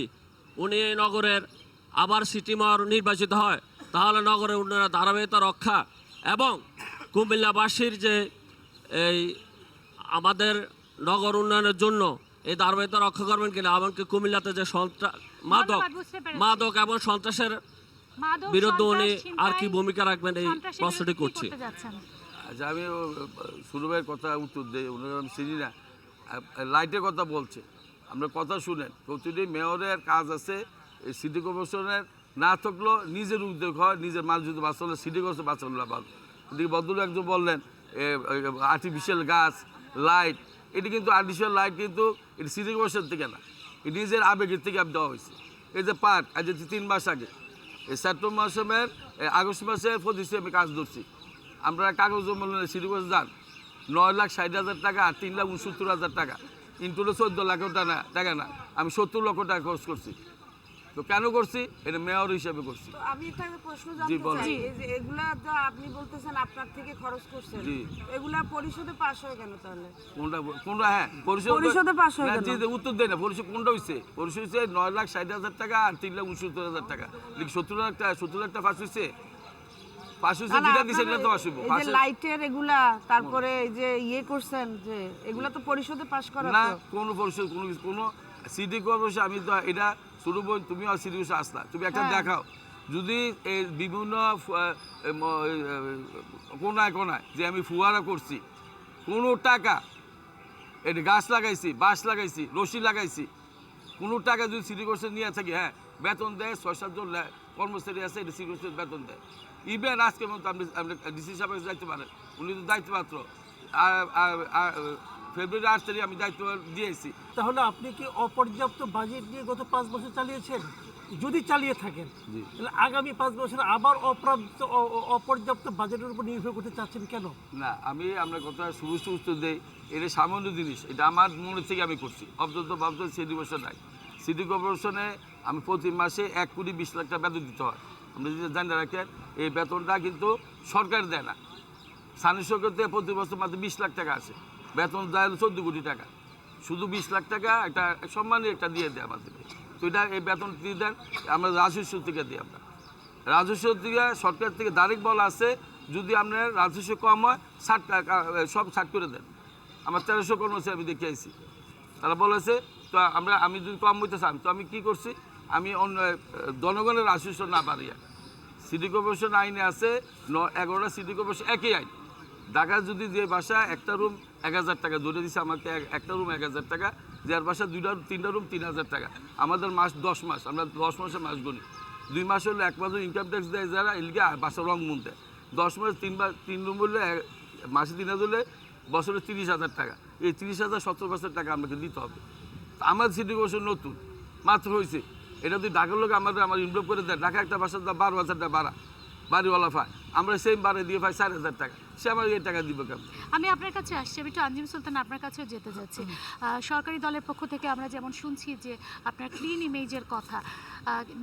উনি এই নগরের আবার সিটি মেয়র নির্বাচিত হয়, তাহলে নগরের উন্নয়নের ধারাবাহিকতা রক্ষা এবং কুমিল্লাবাসীর যে এই আমাদের নগর উন্নয়নের জন্য এই ধারাবাহিকতা রক্ষা করবেন কিনা, এমনকি কুমিল্লাতে যে মাদক এবং সন্ত্রাসের বিরুদ্ধে উনি আর কি ভূমিকা রাখবেন, এই প্রশ্নটি করছি। আচ্ছা আমি সুরভের কথা উত্তর দিই, ওনার আমি চিনি না, লাইটের কথা বলছে, আমরা কথা শুনেন, প্রতিটি মেয়রের কাজ আছে, এই সিটি কর্পোরেশনের না থাকলেও নিজের উদ্যোগ হয়, নিজের মাল যদি বাঁচালে সিটি কর্পোরেশন বাঁচানো ভালো। এদিকে বদল একজন বললেন আর্টিফিশিয়াল গাছ, লাইট, এটি কিন্তু আর্টিফিশিয়াল লাইট কিন্তু এটি সিটি কর্পোরেশন থেকে না, এটি নিজের আবেগের থেকে দেওয়া হয়েছে। এই যে পার্ক, আজ 3 মাস আগে এই সেপ্টেম্বর মাসের আগস্ট মাসের 25 আমি কাজ ধরছি, আমরা কাগজ মূল্যে সিটি কর্পোরেশন যান 9,60,000 টাকা আর 3,69,000 টাকা, ইন্টুলে 14 লাখ টাকা না, আমি 70 লক্ষ টাকা খরচ করছি। তো কেন করছি? এটা মেয়র হিসেবে করছি। আমি একটা প্রশ্ন জানতে চাই, এই যে এগুলা তো আপনি বলতেছেন আপনার থেকে খরচ করছেন, এগুলা পরিশোধে পাস হয় কেন তাহলে? কোনটা? হ্যাঁ পরিশোধে পাস হয় কেন? জি উত্তর দেয় না, পরিশোধ কোনটা হইছে? পরিশোধ হইছে 9,60,000 টাকা আর 3,69,000 টাকা, 70 লাখ টাকা পাস হইছে। পাস হইছে যেটা দিছে এটা তো আসবে। এই যে লাইটের এগুলা, তারপরে এই যে করছেন যে এগুলা তো পরিশোধে পাস করা না, কোন পরিশোধ কোনো সিটি কর্পোরেশন, আমি তো এটা শুরু বল, তুমি আর সিটি কর্পোরেশন আসলা, তুমি একটা দেখাও যদি এই বিভিন্ন কোনায় যে আমি ফুয়ারা করছি, কোনো টাকা এটা গাছ লাগাইছি, বাঁশ লাগাইছি, রশি লাগাইছি, কোনো টাকা যদি সিটি কর্পোরেশন নিয়ে থাকি, হ্যাঁ বেতন দেয়, 6-7 জন কর্মচারী আছে, এটা সিটি কর্পোরেশন বেতন দেয়। ইভেন আজকের মতো আপনি ডিসি সাহেব যাইতে পারেন, উনি তো দায়িত্বমাত্র, ফেব্রুয়ারি 8 তারিখে আমি দায়িত্ব দিয়েছি। তাহলে আপনি কি অপর্যাপ্ত বাজেট দিয়ে গত 5 বছর চালিয়েছেন? যদি চালিয়ে থাকেন তাহলে আগামী 5 বছর আবার অপর্যাপ্ত বাজেটের উপর নির্ভর করতে চাচ্ছেন কেন? না, আমি আপনার কথা সুস্থ উত্তর দেই। এটা সামান্য জিনিস, এটা আমার মনে থেকে আমি করছি। ভাবতে সিটি কর্পোরেশন নাই, সিটি কর্পোরেশনে আমি প্রতি মাসে 1 কোটি 20 লাখ টাকা বেতন দিতে হয়। আপনি যদি জানিয়ে রাখেন, এই বেতনটা কিন্তু সরকার দেয় না। স্থানীয় সরকার থেকে প্রতি বছর মাত্র 20 লাখ টাকা আসে, বেতন দেয় 14 কোটি টাকা। শুধু 20 লাখ টাকা একটা সম্মানী একটা দিয়ে দেয় আমাদেরকে। তো এটা এই বেতন দিয়ে দেন আমরা রাজস্ব থেকে দিই। আমরা রাজস্ব থেকে সরকার থেকে ডাইরেক্ট বলা আছে, যদি আপনার রাজস্ব কম হয় 60 টাকা সব 60 করে দেন। আমার 1300 কর্মচারী আমি দেখে আইছি, তারা বলেছে। তো আমি যদি কম হইতে চান, তো আমি কী করছি, আমি অন্য জনগণের রাজস্ব না বাড়িয়া, সিটি কর্পোরেশন আইনে আছে 11টা সিটি কর্পোরেশন একই আইন। ঢাকা যদি যে বাসা একটা রুম 1000 টাকা ধরে দিচ্ছে আমাকে, একটা রুম 1000 টাকা, যার বাসা 2টা 3টা রুম 3000 টাকা। আমাদের মাস 10 মাস, আমরা 10 মাসে মাস গুনি। 2 মাস হলে 1 মাস ইনকাম ট্যাক্স দেয় যারা, এলিকে বাসা রং মুন দেয়। 10 মাস 3 রুম বললে মাসে 3000 হলে বছরে 30,000 টাকা। এই 30,000 70% টাকা আমাকে দিতে হবে। আমার সিটি কর্পোরেশন নতুন মাত্র হয়েছে, এটা যদি ঢাকার লোক আমার ইনভলভ করে দেয়, ঢাকা একটা বাসার দাম 12,000 টাকা ভাড়া, বাড়িওয়ালা পায়, আমরা সেম বাড়ি দিয়ে পাই 4,000 টাকা। সে আমার এই টাকা দিব কেমন? আমি আপনার কাছে আসছি, আমি একটু আঞ্জিম সুলতান আপনার কাছেও যেতে যাচ্ছি। সরকারি দলের পক্ষ থেকে আমরা যেমন শুনছি যে আপনার ক্লিন ইমেজের কথা,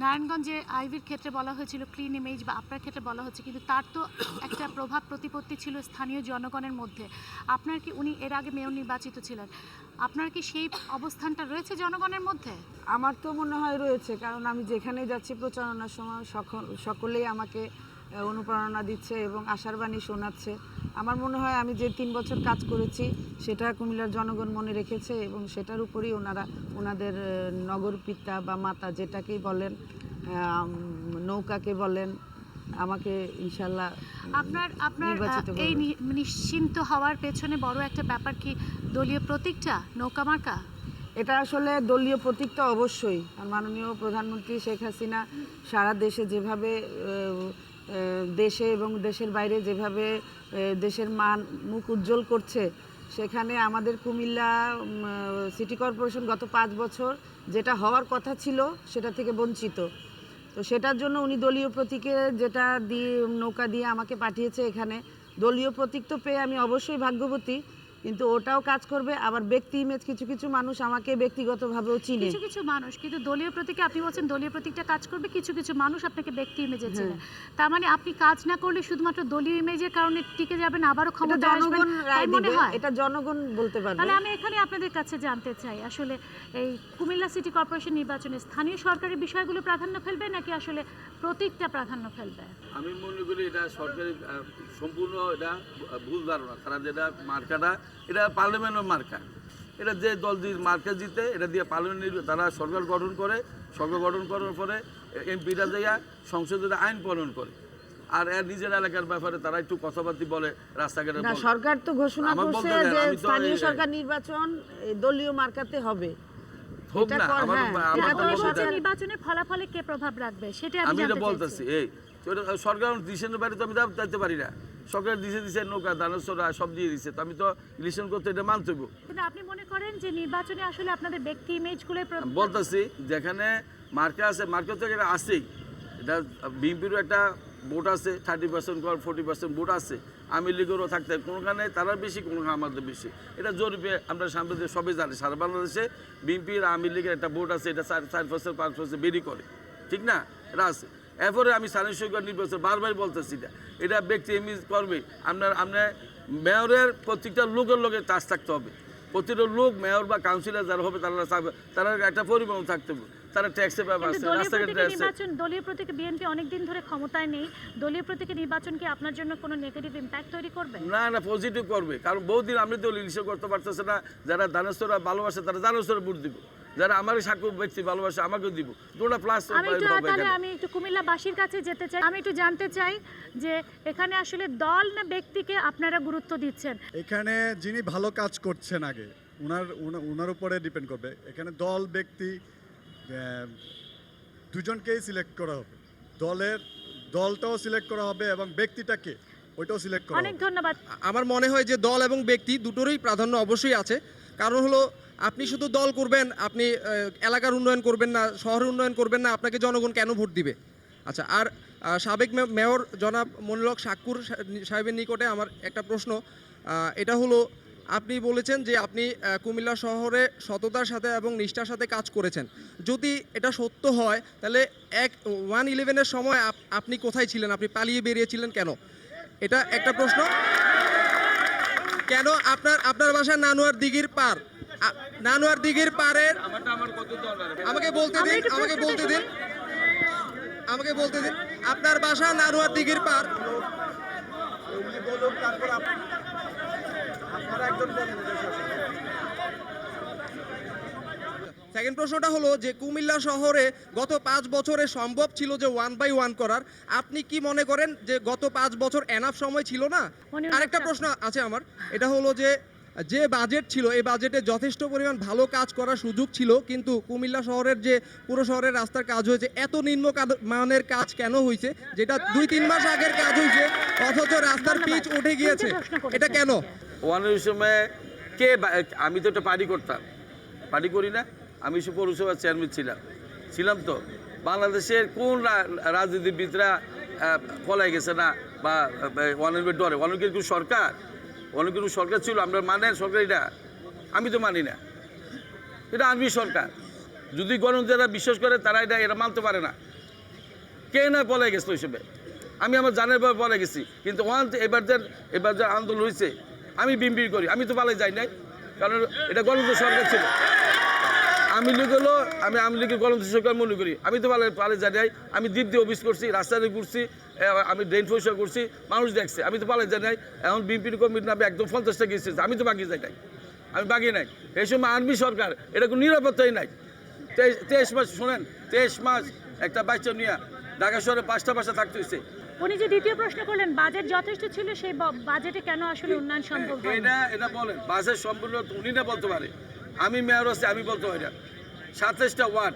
নারায়ণগঞ্জে আইভির ক্ষেত্রে বলা হয়েছিল ক্লিন ইমেজ, বা আপনার ক্ষেত্রে বলা হচ্ছে, কিন্তু তার তো একটা প্রভাব প্রতিপত্তি ছিল স্থানীয় জনগণের মধ্যে। আপনার কি, উনি এর আগে মেয়র নির্বাচিত ছিলেন, আপনার কি সেই অবস্থানটা রয়েছে জনগণের মধ্যে? আমার তো মনে হয় রয়েছে, কারণ আমি যেখানেই যাচ্ছি প্রচারণার সময় সকলেই আমাকে অনুপ্রেরণা দিচ্ছে এবং আশার বাণী শোনাচ্ছে। আমার মনে হয় আমি যে 3 বছর কাজ করেছি সেটা কুমিল্লার জনগণ মনে রেখেছে, এবং সেটার উপরেই ওনাদের নগরপিতা বা মাতা যেটাকেই বলেন, নৌকাকে বলেন, আমাকে ইনশাল্লাহ আপনার এই নিশ্চিন্ত হওয়ার পেছনে বড় একটা ব্যাপার কি দলীয় প্রতীকটা, নৌকা মার্কা? এটা আসলে দলীয় প্রতীক তো অবশ্যই। আর মাননীয় প্রধানমন্ত্রী শেখ হাসিনা সারা দেশে যেভাবে দেশে এবং দেশের বাইরে যেভাবে দেশের মুখ উজ্জ্বল করছে, সেখানে আমাদের কুমিল্লা সিটি কর্পোরেশন গত 5 বছর যেটা হওয়ার কথা ছিল সেটা থেকে বঞ্চিত। তো সেটার জন্য উনি দলীয় প্রতীকে যেটা দিয়ে নৌকা দিয়ে আমাকে পাঠিয়েছে এখানে, দলীয় প্রতীক তো পেয়ে আমি অবশ্যই ভাগ্যবতী, কিন্তু ওটাও কাজ করবে। আবার ব্যক্তি ইমেজ, কিছু কিছু মানুষ আমাকে ব্যক্তিগতভাবেও চিনে, কিছু মানুষ, কিন্তু দলীয় প্রতীকে আপনি বলছেন দলীয় প্রতীকটা কাজ করবে, কিছু মানুষ আপনাকে ব্যক্তি ইমেজে চিনে। তার মানে আপনি কাজ না করলে শুধুমাত্র দলীয় ইমেজের কারণে টিকে যাবেন, আবারও ক্ষমতা আসবেন, তাই মনে হয়? এটা জনগণ বলতে পারবে। তাহলে আমি এখানে আপনাদের কাছে জানতে চাই, আসলে এই কুমিল্লা সিটি কর্পোরেশন নির্বাচনে স্থানীয় সরকারি বিষয়গুলো প্রাধান্য ফেলবে নাকি আসলে প্রতীকটা প্রাধান্য ফেলবে? আমি মনে করি এটা সরকারি সম্পূর্ণ এটা ভুল ধারণা। তারা যেটা মার্কাটা, এটা পার্লামেন্টের মার্কা, এটা যে দল দিয়ে মার্কা জিতে এটা দিয়ে পার্লামেন্ট তারা সরকার গঠন করে, সরকার গঠন করার পরে এমপিরা যাইয়া সংসদে আইন প্রণয়ন করে, আর এর নিজের এলাকার ব্যাপারে তারা একটু কথাবার্তা বলে, রাস্তাঘাটে বলে। সরকার তো ঘোষণা করছে যে স্থানীয় সরকার নির্বাচন দলীয় মার্কাতে হবে। হোক না, নির্বাচনের ফলাফলে কে প্রভাব রাখবে সেটা আমি এটা বলতেছি। এই সরকার ডিসিশনের বাইরে তো আমি যাইতে পারি না। সরকার দিছে নৌকা দানসরা সব দিয়ে দিচ্ছে, তো আমি তো ইলেকশন করতে এটা মানতে হবে। কিন্তু আপনি মনে করেন যে নির্বাচনে আসলে আপনাদের ব্যক্তি ইমেজগুলো বলতেছি, যেখানে মার্কা আছে, মার্কা তো এটা আছেই। এটা বিএনপিরও একটা ভোট আছে, 30% 40% ভোট আছে, আওয়ামী লীগেরও থাকতে, কোনোখানে তারা বেশি, কোনোখানে আমাদের বেশি। এটা জরিপে আমরা সামনে সবাই জানি, সারা বাংলাদেশে বিএনপির আওয়ামী লীগের একটা ভোট আছে, এটা 4% 5% বেরি করে, ঠিক না? এটা আছে। এরপরে আমি স্থানীয় সরকার নির্বাচন বারবার বলতেছি, এটা ব্যক্তি ইমেজ করবে। আপনার মেয়রের প্রত্যেকটা লোকের লোকের টাচ থাকতে হবে। প্রতিটা লোক মেয়র বা কাউন্সিলর যারা হবে তারা একটা পরিবহন থাকতে হবে, তারা ট্যাক্সের ব্যাপার আছে, রাস্তাঘাটে আছে। দলীয় প্রতীকে বিএনপি অনেকদিন ধরে ক্ষমতায় নেই, দলীয় প্রতীকে নির্বাচন কি আপনার জন্য কোনো নেগেটিভ ইম্প্যাক্ট তৈরি করবে? না, পজিটিভ করবে। কারণ বহুদিন আমি তো ইলেকশন করতে পারতেছে না। যারা দানস্তরা ভালোবাসে তারা দানস্তরা ভোট দিব, যারা আমার সাক্ষ্য ব্যক্তি ভালোবাসে আমাকেও দিব। দুটো প্লাস। আমি একটু কুমিল্লাবাসীর কাছে যেতে চাই, আমি একটু জানতে চাই যে এখানে আসলে দল না ব্যক্তিকে আপনারা গুরুত্ব দিচ্ছেন? এখানে যিনি ভালো কাজ করছেন আগে ওনার উপরে ডিপেন্ড করবে। এখানে দল ব্যক্তি দুজনকেই সিলেক্ট করা হবে, দলটাও সিলেক্ট করা হবে এবং ব্যক্তিটাকে ওইটাও সিলেক্ট করা হবে। অনেক ধন্যবাদ। আমার মনে হয় যে দল এবং ব্যক্তি দুটোরই প্রাধান্য অবশ্যই আছে, কারণ হলো আপনি শুধু দল করবেন, আপনি এলাকার উন্নয়ন করবেন না, শহরের উন্নয়ন করবেন না, আপনাকে জনগণ কেন ভোট দিবে? আচ্ছা, আর সাবেক মেয়র জনাব মনিরুল হক সাক্কুর সাহেবের নিকটে আমার একটা প্রশ্ন, এটা হলো আপনি বলেছেন যে আপনি কুমিল্লা শহরে সততার সাথে এবং নিষ্ঠার সাথে কাজ করেছেন। যদি এটা সত্য হয় তাহলে 1/11-এর সময় আপনি কোথায় ছিলেন? আপনি পালিয়ে বেরিয়েছিলেন কেন? এটা একটা প্রশ্ন। কেন আপনার বাসা নানুয়ার দিঘির পার? নানুয়ার দিঘির পারের আমাকে বলতে দিন আপনার বাসা নানুয়ার দিঘির পার। সেকেন্ড প্রশ্নটা হলো যে কুমিল্লা শহরে গত 5 বছরে সম্ভব ছিল যে 1/1 করার, আপনি কি মনে করেন যে গত 5 বছর এনাফ সময় ছিল না? আরেকটা প্রশ্ন আছে আমার, এটা হলো যে বাজেট ছিল এই বাজেটে যথেষ্ট পরিমাণ ভালো কাজ করার সুযোগ ছিল, কিন্তু কুমিল্লা শহরের যে পুরো শহরের রাস্তার কাজ হয়েছে এত নিম্ন মানের কাজ কেন হয়েছে, যেটা 2-3 মাস আগের কাজ হয়েছে, অথচ রাস্তার পিচ উঠে গিয়েছে, এটা কেন? ওয়ানের সময় আমি তো একটা পার্টি করতাম, পার্টি করি না, আমি পৌরসভার চেয়ারম্যান ছিলাম তো। বাংলাদেশের কোন রাজনীতিবিদরা পলাই গেছে না বা ওয়ানের ডরে? ওয়ানের কিন্তু সরকার, অনেক কিছু সরকার ছিল, আমরা মানেন সরকার? এটা আমি তো মানি না, এটা আর্মি সরকার। যদি গণ যারা বিশ্বাস করে তারা এটা মানতে পারে না। কে না পলাই গেছে হিসেবে? আমি আমার জানের পর পলাই গেছি, কিন্তু এবার যে আন্দোলন হয়েছে আমি বিম্বির করি, আমি তো পালাই যাই নাই, কারণ এটা গণতন্ত্র সরকার ছিল। আমি লীগের গণতন্ত্র সরকার মনে করি, আমি তো পালাই যাই নাই। আমি দ্বীপ দিয়ে অফিস করছি, রাস্তাতে ঘুরছি, আমি ড্রেন পরিষ্কার করছি, মানুষ দেখছে, আমি তো পালাই যাই নাই। এখন বিএনপির কমিটি নামে একদম 50টা গেছে, আমি তো বাকি যাই নাই, আমি বাকি নাই। এই সময় আর্মি সরকার, এটা কোনো নিরাপত্তাই নাই। 23 মাস শোনেন, 23 মাস একটা বাচ্চা নিয়ে ঢাকা শহরে 5টা বাসা থাকতে হয়েছে। উনি যে দ্বিতীয় প্রশ্ন করলেন বাজেট যথেষ্ট ছিল, সেই বাজেটে কেন আসলে উন্নয়ন সম্ভব হয় না? এটা বলেন, বাজেট সম্পূর্ণ উনি না বলতে পারে, আমি মেয়র আছি, আমি বলতে হয় না। 27টা ওয়ার্ড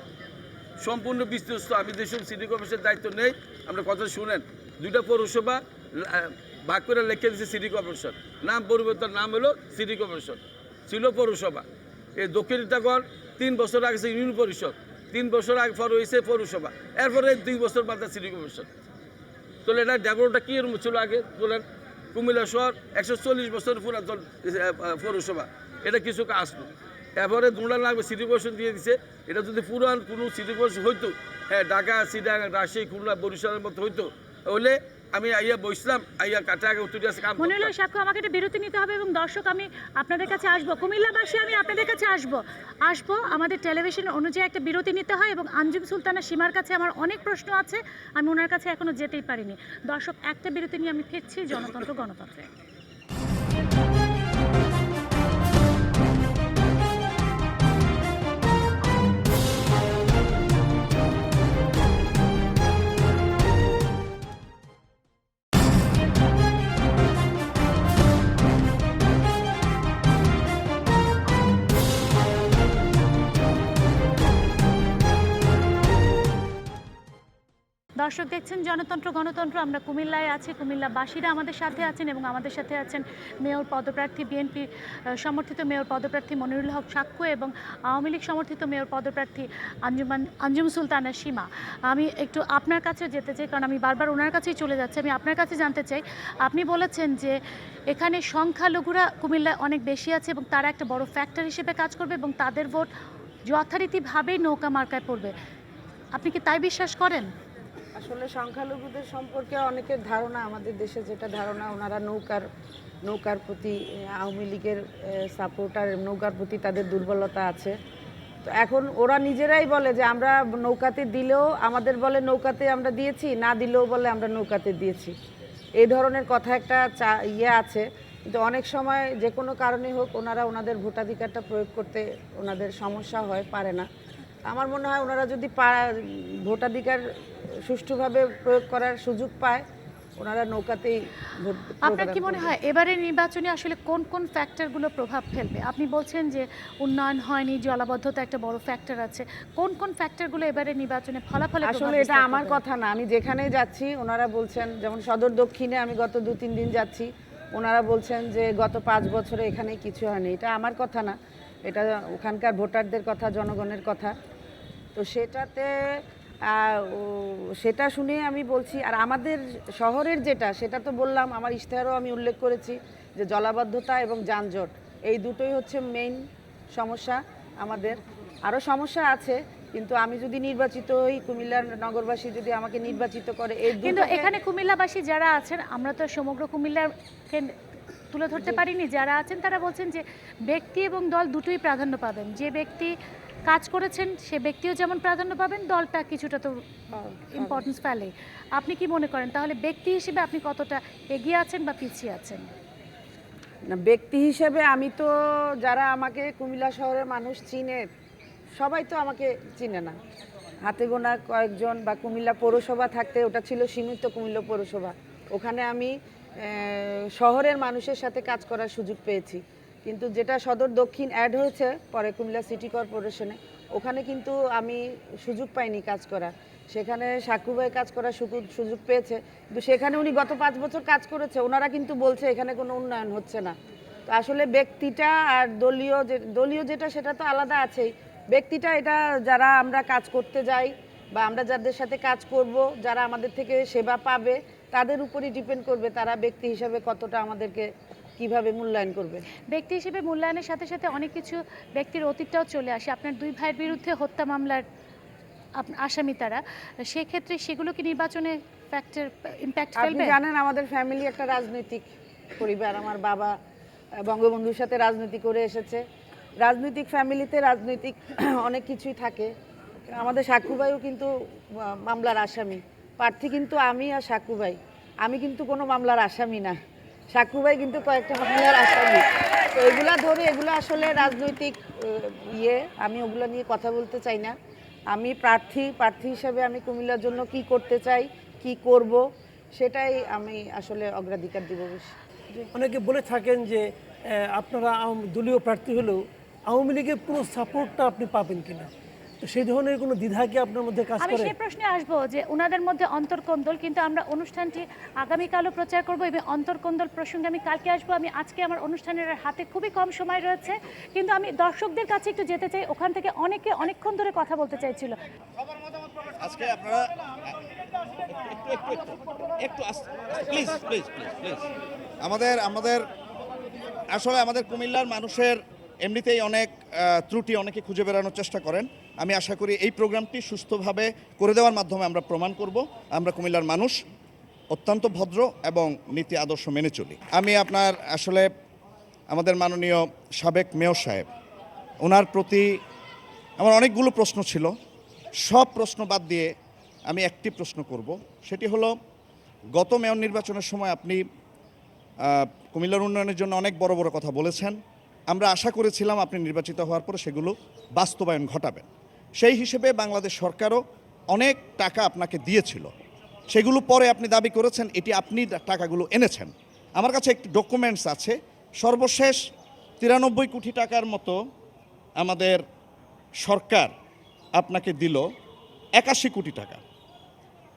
সম্পূর্ণ বিস্তৃত, আমি যেসব সিটি কর্পোরেশনের দায়িত্ব নেই, আমরা কথা শুনেন, 2টা পৌরসভা ভাগ করে লিখে দিয়েছে সিটি কর্পোরেশন, নাম পরিবর্তন, নাম হলো সিটি কর্পোরেশন, ছিল পৌরসভা। এই দক্ষিণ ইটাগড় 3 বছর আগে ইউনিয়ন পরিষদ, 3 বছর আগে পর হয়েছে পৌরসভা, এরপরে 2 বছর বাদ সিটি কর্পোরেশন। তাহলে এটা ডেভেলপটা কী এরকম ছিল আগে বলেন? কুমিল্লা শহর 140 বছর পুরাতন পৌরসভা, এটা কিছু আসলো, এরপরে দুটা লাগবে সিটি কর্পোরেশন দিয়ে দিছে। এটা যদি পুরান কোনো সিটি কর্পোরেশন হইতো, হ্যাঁ, ঢাকা, চিটাগাং, রাজশাহী, খুলনা, বরিশালের মতো হইতো, তাহলে আমি আইয়া বসলাম, আইয়া কাটাকে উত্তর দিয়ে কাম। মনিরুল হক সাক্ষ্য, আমাকে একটা বিরতি নিতে হবে এবং দর্শক আমি আপনাদের কাছে আসবো, কুমিল্লাবাসী আমি আপনাদের কাছে আসবো। আমাদের টেলিভিশন অনুযায়ী একটা বিরতি নিতে হয় এবং আঞ্জুম সুলতানা সীমার কাছে আমার অনেক প্রশ্ন আছে, আমি ওনার কাছে এখনো যেতেই পারিনি। দর্শক, একটা বিরতি নিয়ে আমি ফিরছি জনতন্ত্র গণতন্ত্রে। দর্শক দেখছেন জনতন্ত্র গণতন্ত্র, আমরা কুমিল্লায় আছি, কুমিল্লাবাসীরা আমাদের সাথে আছেন এবং আমাদের সাথে আছেন মেয়র পদপ্রার্থী, বিএনপি সমর্থিত মেয়র পদপ্রার্থী মনিরুল হক সাক্ষ্য এবং আওয়ামী লীগ সমর্থিত মেয়র পদপ্রার্থী আঞ্জুম সুলতানা সীমা। আমি একটু আপনার কাছেও যেতে চাই, কারণ আমি বারবার ওনার কাছেই চলে যাচ্ছি। আমি আপনার কাছে জানতে চাই, আপনি বলেছেন যে এখানে সংখ্যালঘুরা কুমিল্লায় অনেক বেশি আছে এবং তারা একটা বড় ফ্যাক্টর হিসেবে কাজ করবে এবং তাদের ভোট যথারীতিভাবেই নৌকা মার্কায় পড়বে, আপনি কি তাই বিশ্বাস করেন? আসলে সংখ্যালঘুদের সম্পর্কে অনেকের ধারণা, আমাদের দেশে যেটা ধারণা, ওনারা নৌকার প্রতি আওয়ামী লীগের সাপোর্টার, নৌকার প্রতি তাদের দুর্বলতা আছে। তো এখন ওরা নিজেরাই বলে যে আমরা নৌকাতে দিলেও আমাদের বলে নৌকাতে আমরা দিয়েছি, না দিলেও বলে আমরা নৌকাতে দিয়েছি, এই ধরনের কথা একটা আছে। কিন্তু অনেক সময় যে কোনো কারণে হোক ওনারা ওনাদের ভোটাধিকারটা প্রয়োগ করতে ওনাদের সমস্যা হয়, পারে না। আমার মনে হয় ওনারা যদি ভোটাধিকার সুষ্ঠুভাবে প্রয়োগ করার সুযোগ পায়, ওনারা নৌকাতেই ভোট। আপনার কি মনে হয় এবারের নির্বাচনে আসলে কোন কোন ফ্যাক্টরগুলো প্রভাব ফেলবে? আপনি বলছেন যে উন্নয়ন হয়নি, জলাবদ্ধতা একটা বড় ফ্যাক্টর আছে, কোন কোন ফ্যাক্টরগুলো এবারের নির্বাচনে ফলাফলে? আসলে এটা আমার কথা না, আমি যেখানেই যাচ্ছি ওনারা বলছেন, যেমন সদর দক্ষিণে আমি গত 2-3 দিন যাচ্ছি, ওনারা বলছেন যে গত 5 বছরে এখানে কিছু হয়নি। এটা আমার কথা না, এটা ওখানকার ভোটারদের কথা, জনগণের কথা। তো সেটা শুনে আমি বলছি। আর আমাদের শহরের যেটা, সেটা তো বললাম, আমার ইশতেহারও আমি উল্লেখ করেছি যে জলাবদ্ধতা এবং যানজট, এই দুটোই হচ্ছে মেইন সমস্যা আমাদের। আরও সমস্যা আছে, কিন্তু আমি যদি নির্বাচিত হই, কুমিল্লার নগরবাসী যদি আমাকে নির্বাচিত করে, কিন্তু এখানে কুমিল্লাবাসী যারা আছেন, আমরা তো সমগ্র কুমিল্লাকে তুলে ধরতে পারিনি, যারা আছেন তারা বলছেন যে ব্যক্তি এবং দল দুটোই প্রাধান্য পাবেন। যে ব্যক্তি কাজ করেছেন সে ব্যক্তিও যেমন প্রাধান্য পাবেন, দলটা কিছুটা তো ইম্পর্টেন্স ফেলে। আপনি কি মনে করেন তাহলে ব্যক্তি হিসেবে আপনি কতটা এগিয়ে আছেন বা পিছিয়ে আছেন? না, ব্যক্তি হিসেবে আমি তো, যারা আমাকে কুমিল্লা শহরের মানুষ চিনে, সবাই তো আমাকে চিনে না। হাতে গোনা কয়েকজন, বা কুমিল্লা পৌরসভা থাকতে ওটা ছিল সীমিত কুমিল্লা পৌরসভা, ওখানে আমি শহরের মানুষের সাথে কাজ করার সুযোগ পেয়েছি। কিন্তু যেটা সদর দক্ষিণ অ্যাড হয়েছে পরে কুমিল্লা সিটি কর্পোরেশনে, ওখানে কিন্তু আমি সুযোগ পাইনি কাজ করার। সেখানে সাক্কু ভাই কাজ করার সুযোগ পেয়েছে, কিন্তু সেখানে উনি গত 5 বছর কাজ করেছে, ওনারা কিন্তু বলছে এখানে কোনো উন্নয়ন হচ্ছে না। তো আসলে ব্যক্তিটা আর দলীয় যেটা, সেটা তো আলাদা আছেই। ব্যক্তিটা, এটা যারা আমরা কাজ করতে যাই বা আমরা যাদের সাথে কাজ করব, যারা আমাদের থেকে সেবা পাবে, তাদের উপরই ডিপেন্ড করবে তারা ব্যক্তি হিসাবে কতটা আমাদেরকে কিভাবে মূল্যায়ন করবে। ব্যক্তি হিসেবে মূল্যায়নের সাথে সাথে অনেক কিছু ব্যক্তির অতীতটাও চলে আসে। আপনার 2 ভাইয়ের বিরুদ্ধে হত্যা মামলার আসামি তারা, সেক্ষেত্রে সেগুলো কি নির্বাচনে ইম্প্যাক্ট ফেলবে? আপনি জানেন আমাদের ফ্যামিলি একটা রাজনৈতিক পরিবার। আমার বাবা বঙ্গবন্ধুর সাথে রাজনীতি করে এসেছে। রাজনৈতিক ফ্যামিলিতে রাজনৈতিক অনেক কিছুই থাকে। আমাদের সাক্কু ভাইও কিন্তু মামলার আসামি। প্রার্থী কিন্তু আমি আর সাক্কু ভাই। আমি কিন্তু কোনো মামলার আসামি না, সাক্কু ভাই কিন্তু কয়েকটা মামলার আসামি। তো এগুলো আসলে রাজনৈতিক আমি ওগুলো নিয়ে কথা বলতে চাই না। আমি প্রার্থী হিসেবে আমি কুমিল্লার জন্য কি করতে চাই, কি করব, সেটাই আমি আসলে অগ্রাধিকার দিব বেশি। অনেকে বলে থাকেন যে আপনারা দলীয় প্রার্থী হলেও আওয়ামী লীগের পুরো সাপোর্টটা আপনি পাবেন কিনা, তো সেই ধরনের কোনো দ্বিধা কি আপনার মধ্যে কাজ আমি করে? সেই প্রশ্নে আসবো যে ওনাদের মধ্যে অন্তর্কোন্দল, কিন্তু আমরা অনুষ্ঠানটি আগামীকালও প্রচার করব এবং অন্তর্কোন্দল প্রসঙ্গে আমি কালকে আসবো। আমি আজকে আমার অনুষ্ঠানের হাতে খুবই কম সময় রয়েছে, কিন্তু আমি দর্শকদের কাছে একটু যেতে চাই। ওখান থেকে অনেকে অনেকক্ষণ ধরে কথা বলতে চাইছিল। আজকে আপনারা একটু প্লিজ আমাদের আসলে আমাদের কুমিল্লার মানুষের এমনিতেই অনেক ত্রুটি অনেকে খুঁজে বেড়ানোর চেষ্টা করেন। আমি আশা করি এই প্রোগ্রামটি সুস্থভাবে করে দেওয়ার মাধ্যমে আমরা প্রমাণ করব আমরা কুমিল্লার মানুষ অত্যন্ত ভদ্র এবং নীতি আদর্শ মেনে চলি। আমি আসলে আমাদের মাননীয় সাবেক মেয়র সাহেব, ওনার প্রতি আমার অনেকগুলো প্রশ্ন ছিল। সব প্রশ্ন বাদ দিয়ে আমি একটি প্রশ্ন করব, সেটি হলো গত মেয়র নির্বাচনের সময় আপনি কুমিল্লার উন্নয়নের জন্য অনেক বড় বড় কথা বলেছেন। আমরা আশা করেছিলাম আপনি নির্বাচিত হওয়ার পরে সেগুলো বাস্তবায়ন ঘটাবেন। সেই হিসেবে বাংলাদেশ সরকারও অনেক টাকা আপনাকে দিয়েছিল, সেগুলো পরে আপনি দাবি করেছেন এটি আপনি টাকাগুলো এনেছেন। আমার কাছে একটি ডকুমেন্টস আছে, সর্বশেষ 93 কোটি টাকার মতো আমাদের সরকার আপনাকে দিল 81 কোটি টাকা।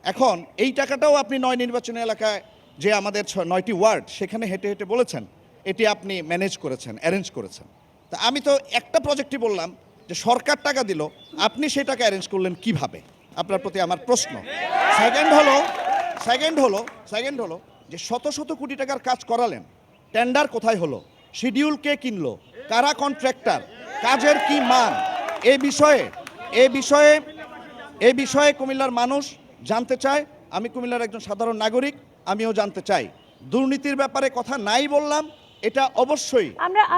এখন এই টাকাটাও আপনি 9 নির্বাচনী এলাকায় যে আমাদের 9টি ওয়ার্ড, সেখানে হেঁটে হেঁটে বলেছেন এটি আপনি ম্যানেজ করেছেন, অ্যারেঞ্জ করেছেন। তা আমি তো একটা প্রজেক্টই বললাম যে সরকার টাকা দিল, আপনি সেই টাকা অ্যারেঞ্জ করলেন কিভাবে? আপনার প্রতি আমার প্রশ্ন। সেকেন্ড হলো যে শত শত কোটি টাকার কাজ করালেন, টেন্ডার কোথায় হলো, শিডিউল কে কিনলো, কারা কন্ট্রাক্টর, কাজের কি মান, এই বিষয়ে কুমিল্লার মানুষ জানতে চায়। আমি কুমিল্লার একজন সাধারণ নাগরিক, আমিও জানতে চাই। দুর্নীতির ব্যাপারে কথা নাই বললাম, এটা অবশ্যই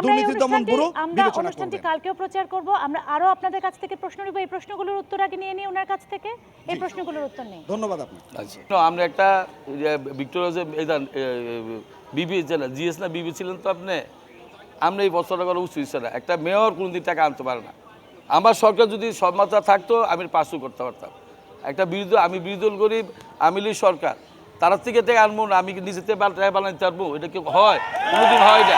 দুর্নীতি দমন ব্যুরো বিবেচনা করবে। কালকেও প্রচার করব। আমরা আরো আপনাদের কাছ থেকে প্রশ্ন নিব, এই প্রশ্নগুলোর উত্তর আগে নিয়ে নিই ওনার কাছ থেকে। এই প্রশ্নগুলোর উত্তর নেই। ধন্যবাদ আপনাকে। আমরা একটা ভিক্টোরিয়া বিবি জিএস না বিবি ছিলেন তো আপনি, আমরা এই বছরটা করা উচিত ছিল না। একটা মেয়র কোনোদিন টাকা আনতে পারে না। আমার সরকার যদি সব মাত্রা থাকতো আমি পাসও করতে পারতাম। একটা আমি বিরোধী দল গরিব, আমি লি সরকার, তার থেকে আনবো না, আমি নিজেতে বানাইতে পারবো? এটা কি হয়? কোনোদিন হয় না।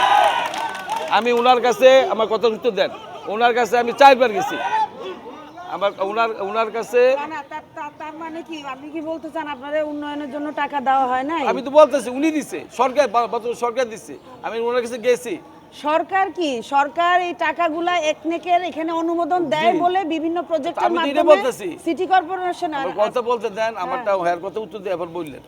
আমি ওনার কাছে আমার কথা উত্তর দেন, ওনার কাছে আমি 4 বার গেছি। আমার ওনার কাছে তার মানে কি আপনি কি বলতে চান আপনাদের উন্নয়নের জন্য টাকা দেওয়া হয় না? আমি তো বলতেছি উনি দিছে, সরকার দিচ্ছে। আমি ওনার কাছে গেছি, সরকার কি সরকার এই টাকাগুলা একনেকের এখানে অনুমোদন দেয় বলে বিভিন্ন প্রজেক্টের আমি তো এটা মাধ্যমে বলতেছি। সিটি কর্পোরেশন আমার কথা বলতে দেন, আমারটা হেয়ার কথা উত্তর দিয়ে এবার বললেন।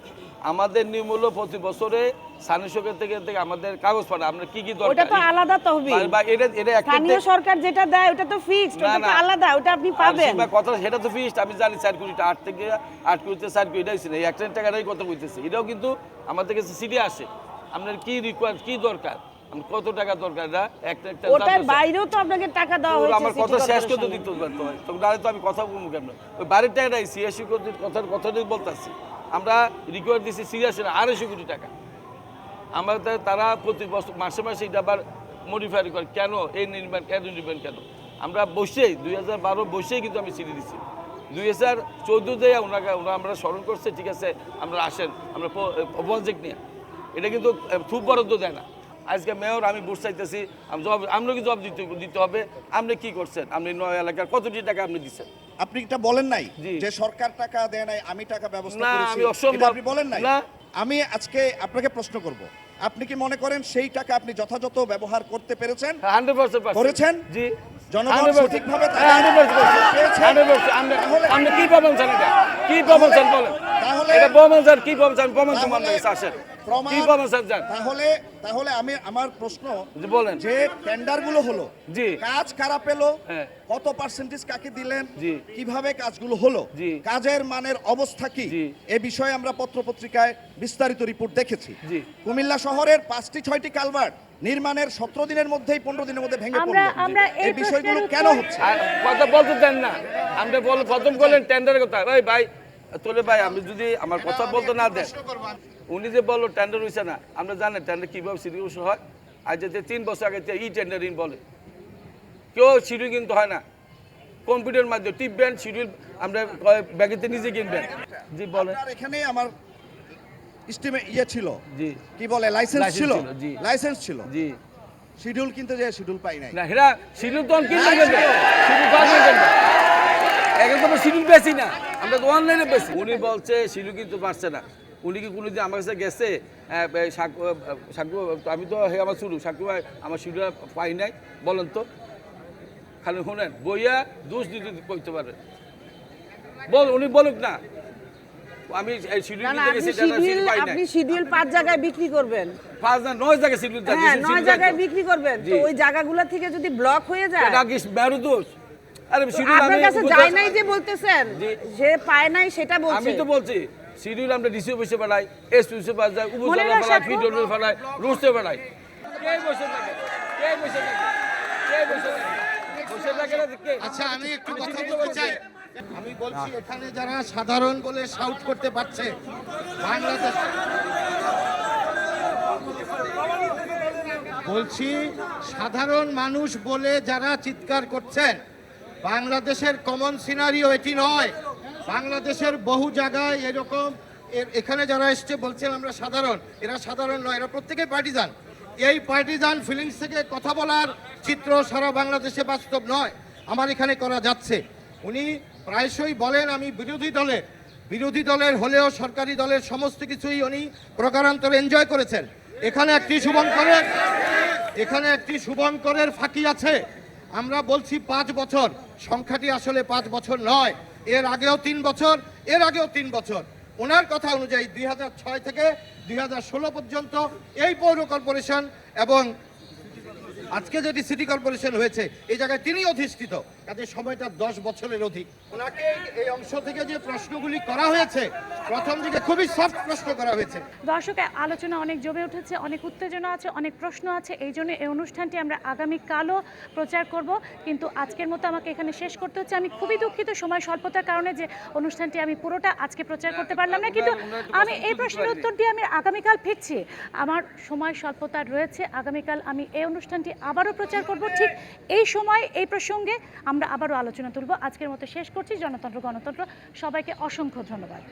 আমাদের নিয়ম হলো প্রতি বছরে স্থানীয় থেকে আমাদের কাগজ পাঠায়, আমরা কি কি দরকার ওটা তো আলাদা তহবিল। বা এটা একটা স্থানীয় সরকার যেটা দেয় ওটা তো ফিক্সড, ওটা তো আলাদা, ওটা আপনি পাবেন। কথা সেটা তো ফিক্সড, আমি জানি 4 কোটি 8 থেকে 8 কোটিতে 4 কোটি এটাই ছিল, এই 1 লাখ টাকারই কথা বলতেছি। এটাও কিন্তু আমাদের কাছে সিটি আসে, আপনার কি রিকোয়ার কি দরকার, কত টাকা দরকার, এটা একটা ওটার বাইরেও তো আপনাকে টাকা দেওয়া হয়েছে। আমার কথা শেষ করতে দিতে পারতো হয়, তো নাহলে তো আমি কথা বলবো কেন? ওই বাড়ির টাকাটাই সিএসি কথাটাই বলতেছি। আমরা রিকোয়ার দিচ্ছি সিরিয়াস 250 কোটি টাকা। আমরা তারা প্রতি বছর মাসে মাসে এটা আবার মডিফাই করে, কেন এই নির্মাণ কেন? আমরা বসেই 2012 বসেই কিন্তু আমি সিটি দিচ্ছি। 2014-তে ওনারা আমরা স্মরণ করছে, ঠিক আছে আমরা আসেন, আমরা প্রজেক্ট নিয়ে, এটা কিন্তু খুব বরাদ্দ দেয় না। আজকে মেয়র আমি বুঝ চাইতেছি, আমরা কি জবাব দিতে হবে, আপনি কি করছেন, আপনি নয় এলাকার কতটি টাকা আপনি দিচ্ছেন? আপনি এটা বলেন নাই যে সরকার টাকা দেয় নাই, আমি টাকা ব্যবস্থা না, করেছি, আমি অসম্ভব। এটা আপনি বলেন নাই। না। আমি আজকে আপনাকে প্রশ্ন করব, আপনি কি মনে করেন সেই টাকা আপনি যথাযথ ব্যবহার করতে পেরেছেন? 100% করেছেন? জি। জনগণ 100% সঠিকভাবে হ্যাঁ, 100% পেয়েছেন? 100%। আপনি কি প্রমাণ চান এটা? কি প্রমাণ চান বলেন? তাহলে- এটা প্রমাণ চান, কি প্রমাণ চান? প্রমাণ তো তাহলে- মানে আসেন। প্রমাণ- কি প্রমাণ চান? তাহলে আমি আমার প্রশ্ন জি, বলেন। যে টেন্ডারগুলো হলো, জি। কাজ কারা পেলো, হ্যাঁ। কত পার্সেন্টেজ কাকে দিলেন, জি। কিভাবে কাজগুলো হলো, জি। কাজের মানের অবস্থা কি, জি। এ বিষয়ে আমরা পত্রপত্রিকায় বিস্তারিত রিপোর্ট দেখেছি। জি। কুমিল্লা শহরের 5টি 6টি কালভার্ট নির্মাণের 17 দিনের মধ্যেই 15 দিনের মধ্যে ভেঙে পড়লো। আমরা এই এই বিষয়গুলো প্রশ্নের কেন উত্তর- হচ্ছে? আর কথা বলতে দেন না, আমরা প্রথম করলেন টেন্ডারের কথা। ভাই তোলে ভাই, আমি যদি আমার কথা বলতে না দেন, উনি যে বললো টেন্ডার হয়েছে না, আমরা জানেন টেন্ডার কীভাবে সিডিউল হয়। আজ যে 3 বছর আগে টেন্ডারিং বলে, কেউ শিডিউল কিন্তু হয় না, কম্পিউটার মাধ্যমে টিপবেন শিডিউল, আমরা ব্যাগেতে নিজে কিনবেন। জি বলেন। আপনার এখানে আমার স্টিমে ছিল, জি। কি বলে লাইসেন্স লাইসেন্স ছিল, ছিল, জি। লাইসেন্স ছিল, জি। শিডিউল কিনতে যে শিডিউল পাই নাই। না হেরা শিডিউল তো কিনতে গেলে শিডিউল পাবেন কেন? এখন তো শিডিউল বেশি না, আমরা তো অনলাইনে বেশি। উনি বলছে শিডিউল কিন্তু পারছে না। উনি কি কোনোদিন আমার কাছে গেছে? সাকু আমি তো আমার শুরু সাকু আমার শিডিউল পাই নাই, বলেন তো। খালি শুনেন, বইয়া দোষ দিতে করতে পারে, উনি বলুক না। আমি শিডিউল না, না, কিনতে গেছি, পাই নাই। আপনি শিডিউল 5 জায়গায় বিক্রি করবেন। 5 না 9 জায়গায় শিডিউল থাকে। হ্যাঁ, 9 জায়গায় বিক্রি করবেন, তো ওই জায়গাগুলো থেকে যদি ব্লক হয়ে যায়, এটা কি মেরু দোষ? আরে শিডিউল আপনার আমি কাছে যায় নাই যে বলতেছেন, যে পায় নাই সেটা বলছেন। আমি তো বলছি শিডিউল আমরা ডিসি অফিসে পাঠাই, এসপি অফিসে পাঠাই, উপজেলা পাঠাই, পিডব্লিউ পাঠাই, রুস্টে পাঠাই। কে বসে থাকে? কে বসে থাকে? কে বসে থাকে? বসে থাকে না কে? আচ্ছা, আমি একটু কথা বলতে চাই। আমি বলছি এখানে যারা সাধারণ বলে শাউট করতে পারছে, বাংলাদেশ বলছি সাধারণ মানুষ বলে যারা চিৎকার করছেন, বাংলাদেশের কমন সিনারিও এটি নয়। বাংলাদেশের বহু জায়গায় এরকম এখানে যারা এসছে বলছেন আমরা সাধারণ, এরা সাধারণ নয়, এরা প্রত্যেকে পার্টিজান। এই পার্টিজান ফিলিংস থেকে কথা বলার চিত্র সারা বাংলাদেশে বাস্তব নয়, আমার এখানে করা যাচ্ছে। উনি প্রায়শই বলেন আমি বিরোধী দলের হলেও সরকারি দলের সমস্ত কিছুই উনি প্রকারান্তরে এনজয় করেছেন। এখানে একটি শুভঙ্করের ফাঁকি আছে। আমরা বলছি 5 বছর, সংখ্যাটি আসলে 5 বছর নয়, এর আগেও 3 বছর, এর আগেও 3 বছর। ওনার কথা অনুযায়ী 2006 থেকে 2016 পর্যন্ত এই পৌর কর্পোরেশন এবং আজকে যেটি সিটি কর্পোরেশন হয়েছে, এই জায়গায় তিনি অধিষ্ঠিত, কাজে সময়টা 10 বছরের অধিক। ওনাকে এই অংশ থেকে যে প্রশ্নগুলি করা হয়েছে, প্রথম দিকে খুবই সফট প্রশ্ন করা হয়েছে। দর্শক, আলোচনা অনেক জমে উঠেছে, অনেক উত্তেজনা আছে, অনেক প্রশ্ন আছে। এই জন্য এই অনুষ্ঠানটি আমরা আগামীকালও প্রচার করব, কিন্তু আজকের মতো আমাকে এখানে শেষ করতে হচ্ছে। আমি খুবই দুঃখিত সময় স্বল্পতার কারণে যে অনুষ্ঠানটি আমি পুরোটা আজকে প্রচার করতে পারলাম না, কিন্তু আমি এই প্রশ্নের উত্তর দিয়ে আমি আগামীকাল ফিরছি। আমার সময় স্বল্পতা রয়েছে, আগামীকাল আমি এই অনুষ্ঠানটি আবারও প্রচার করব, ঠিক এই সময় এই প্রসঙ্গে আমরা আবারও আলোচনা তুলব। আজকের মতো শেষ করছি। জনতন্ত্র গণতন্ত্র, সবাইকে অসংখ্য ধন্যবাদ।